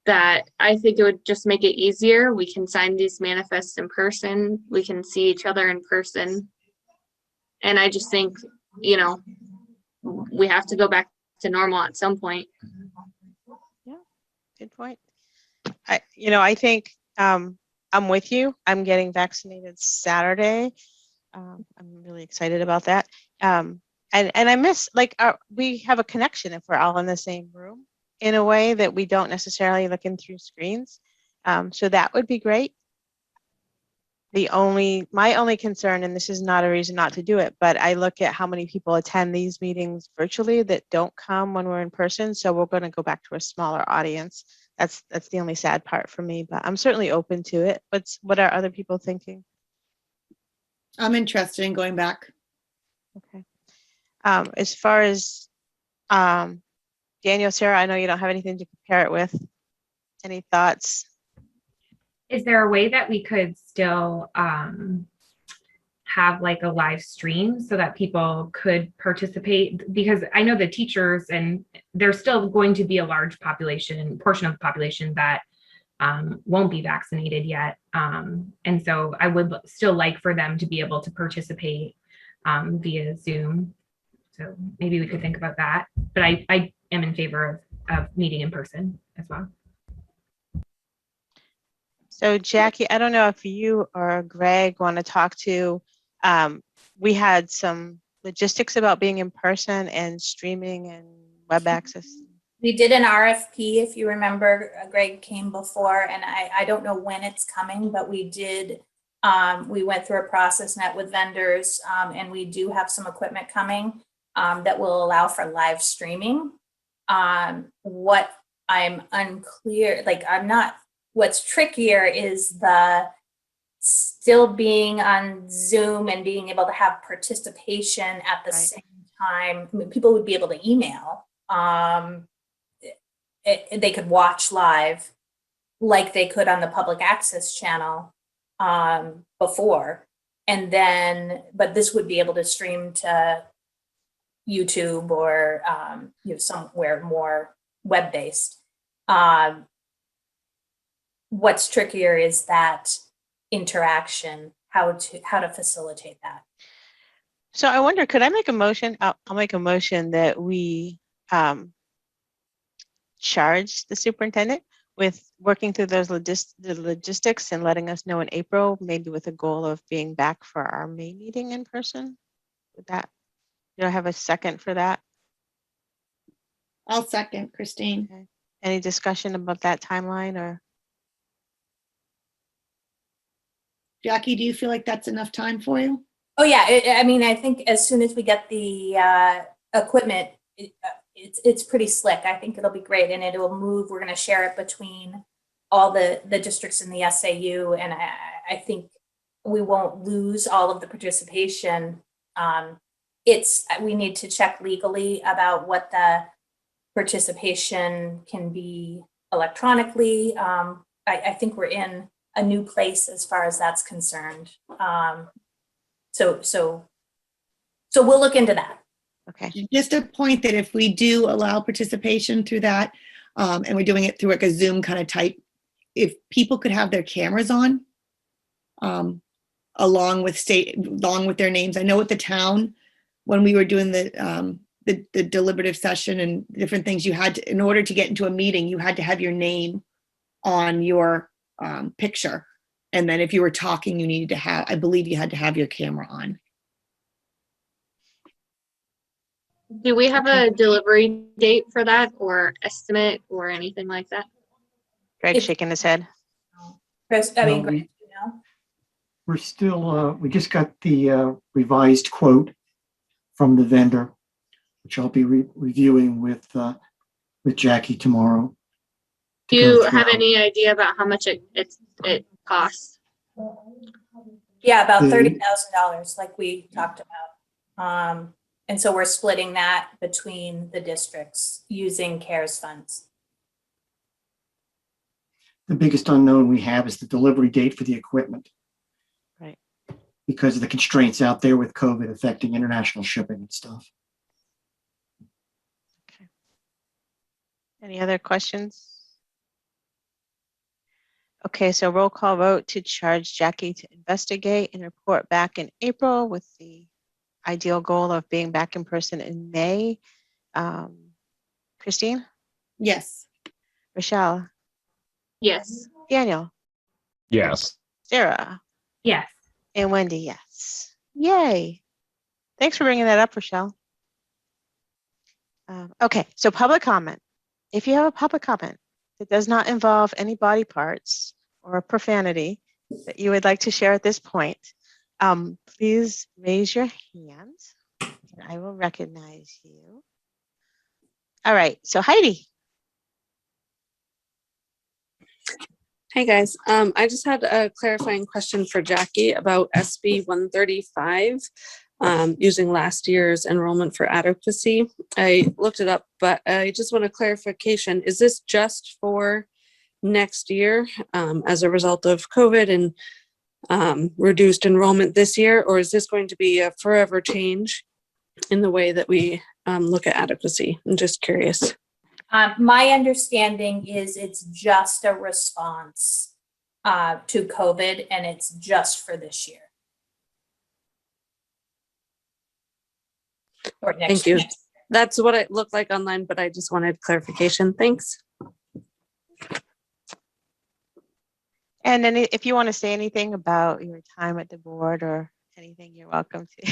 that I think it would just make it easier. We can sign these manifests in person. We can see each other in person. And I just think, you know, we have to go back to normal at some point. Yeah, good point. I think I'm with you. I'm getting vaccinated Saturday. I'm really excited about that. And I miss, like, we have a connection if we're all in the same room in a way that we don't necessarily look in through screens. So that would be great. My only concern, and this is not a reason not to do it, but I look at how many people attend these meetings virtually that don't come when we're in person. So we're going to go back to a smaller audience. That's the only sad part for me, but I'm certainly open to it. What are other people thinking? I'm interested in going back. Okay. As far as Daniel, Sarah, I know you don't have anything to compare it with. Any thoughts? Is there a way that we could still have like a live stream so that people could participate? Because I know the teachers, and there's still going to be a large portion of the population that won't be vaccinated yet. And so I would still like for them to be able to participate via Zoom. So maybe we could think about that. But I am in favor of meeting in person as well. So Jackie, I don't know if you or Greg want to talk to, we had some logistics about being in person and streaming and web access. We did an RFP, if you remember. Greg came before, and I don't know when it's coming, but we did. We went through a process, met with vendors, and we do have some equipment coming that will allow for live streaming. What I'm unclear, what's trickier is the still being on Zoom and being able to have participation at the same time. I mean, people would be able to email. They could watch live like they could on the public access channel before. And then, but this would be able to stream to YouTube or somewhere more web-based. What's trickier is that interaction, how to facilitate that. So I wonder, could I make a motion? I'll make a motion that we charge the superintendent with working through those logistics and letting us know in April, maybe with a goal of being back for our May meeting in person. Would that, do I have a second for that? I'll second, Christine. Okay. Any discussion about that timeline or? Jackie, do you feel like that's enough time for you? Oh yeah, I mean, I think as soon as we get the equipment, it's pretty slick. I think it'll be great, and it'll move. We're going to share it between all the districts in the SAU, and I think we won't lose all of the participation. We need to check legally about what the participation can be electronically. I think we're in a new place as far as that's concerned. So we'll look into that. Okay. Just a point that if we do allow participation through that, and we're doing it through like a Zoom kind of type, if people could have their cameras on, along with their names. I know at the town, when we were doing the deliberative session and different things, you had to, in order to get into a meeting, you had to have your name on your picture. And then if you were talking, you needed to have, I believe you had to have your camera on. Do we have a delivery date for that, or estimate, or anything like that? Greg's shaking his head. Chris, No, Greg, we're still, we just got the revised quote from the vendor, which I'll be reviewing with Jackie tomorrow. Do you have any idea about how much it costs? Yeah, about $30,000, like we talked about. And so we're splitting that between the districts using CARES funds. The biggest unknown we have is the delivery date for the equipment. Right. Because of the constraints out there with COVID affecting international shipping and stuff. Okay. Any other questions? Okay, so roll call vote to charge Jackie to investigate and report back in April with the ideal goal of being back in person in May. Christine? Yes. Rochelle? Yes. Daniel? Yes. Sarah? Yes. And Wendy, yes. Yay. Thanks for bringing that up, Rochelle. Okay, so public comment. If you have a public comment that does not involve any body parts or profanity that you would like to share at this point, please raise your hand and I will recognize you. All right, so Heidi. Hey guys, I just had a clarifying question for Jackie about SB 135, using last year's enrollment for adequacy. I looked it up, but I just want a clarification. Is this just for next year as a result of COVID and reduced enrollment this year, or is this going to be a forever change in the way that we look at adequacy? I'm just curious. My understanding is it's just a response to COVID, and it's just for this year. Or next Thank you. year. That's what it looked like online, but I just wanted clarification. Thanks. And then if you want to say anything about your time at the board or anything, you're welcome to.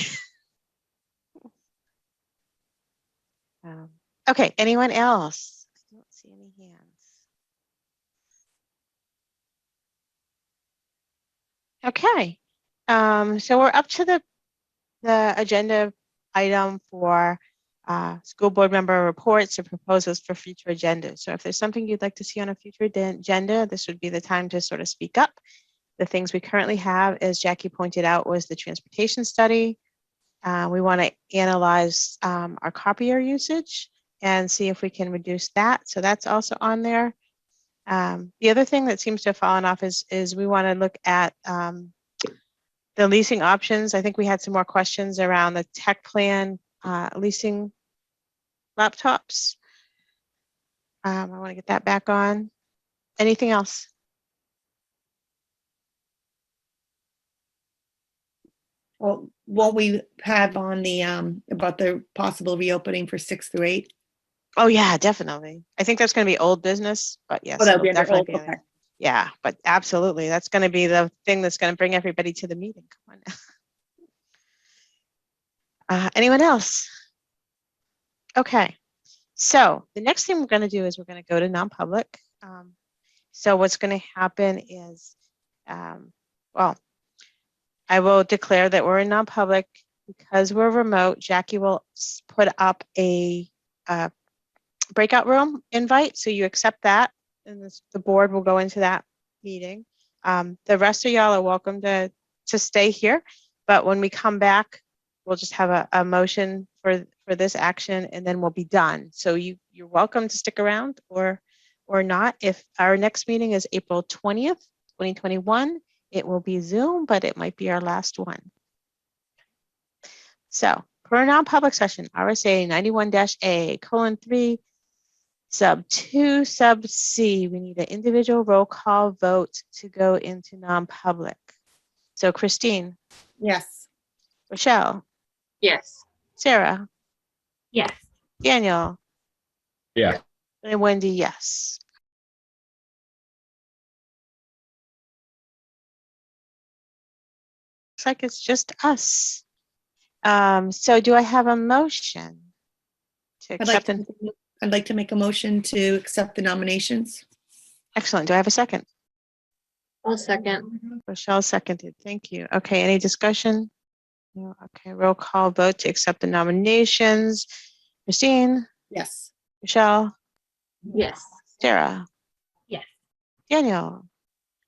Okay, anyone else? I don't see any hands. Okay, so we're up to the agenda item for school board member reports or proposals for future agendas. So if there's something you'd like to see on a future agenda, this would be the time to sort of speak up. The things we currently have, as Jackie pointed out, was the transportation study. We want to analyze our copier usage and see if we can reduce that. So that's also on there. The other thing that seems to have fallen off is we want to look at the leasing options. I think we had some more questions around the tech plan leasing laptops. I want to get that back on. Anything else? Well, what we have on the about the possible reopening for 6th through 8th. Oh yeah, definitely. I think that's going to be old business, but yes, Oh, that'll be it'll under old, definitely be okay. yeah, but absolutely, that's going to be the thing that's going to bring everybody to the meeting. Come on now. Anyone else? Okay, so the next thing we're going to do is we're going to go to non-public. So what's going to happen is, well, I will declare that we're in non-public because we're remote. Jackie will put up a breakout room invite, so you accept that, and the board will go into that meeting. The rest of y'all are welcome to stay here, but when we come back, we'll just have a motion for this action, and then we'll be done. So you're welcome to stick around or not. If our next meeting is April 20th, 2021, it will be Zoom, but it might be our last one. So for a non-public session, RSA 91-A:3 sub 2 sub C, we need an individual roll call vote to go into non-public. So Christine, Yes. Rochelle, Yes. Sarah, Yes. Daniel, Yeah. and Wendy, yes. Looks like it's just us. So do I have a motion to accept? I'd like to make a motion to accept the nominations. Excellent. Do I have a second? I'll second. Rochelle seconded. Thank you. Okay, any discussion? No. Okay, roll call vote to accept the nominations. Christine, Yes. Rochelle, Yes. Sarah, Yes. Daniel,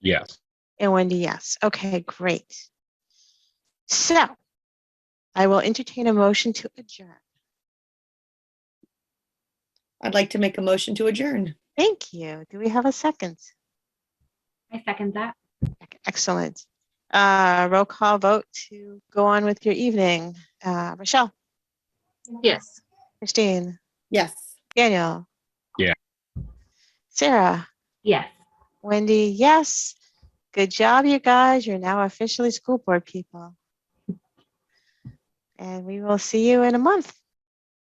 Yes. and Wendy, yes. Okay, great. So I will entertain a motion to adjourn. I'd like to make a motion to adjourn. Thank you. Do we have a second? I second that. Excellent. Roll call vote to go on with your evening. Rochelle, Yes. Christine, Yes. Daniel. Yeah. Sarah, Yes. Wendy, yes. Good job, you guys. You're now officially school board people. And we will see you in a month.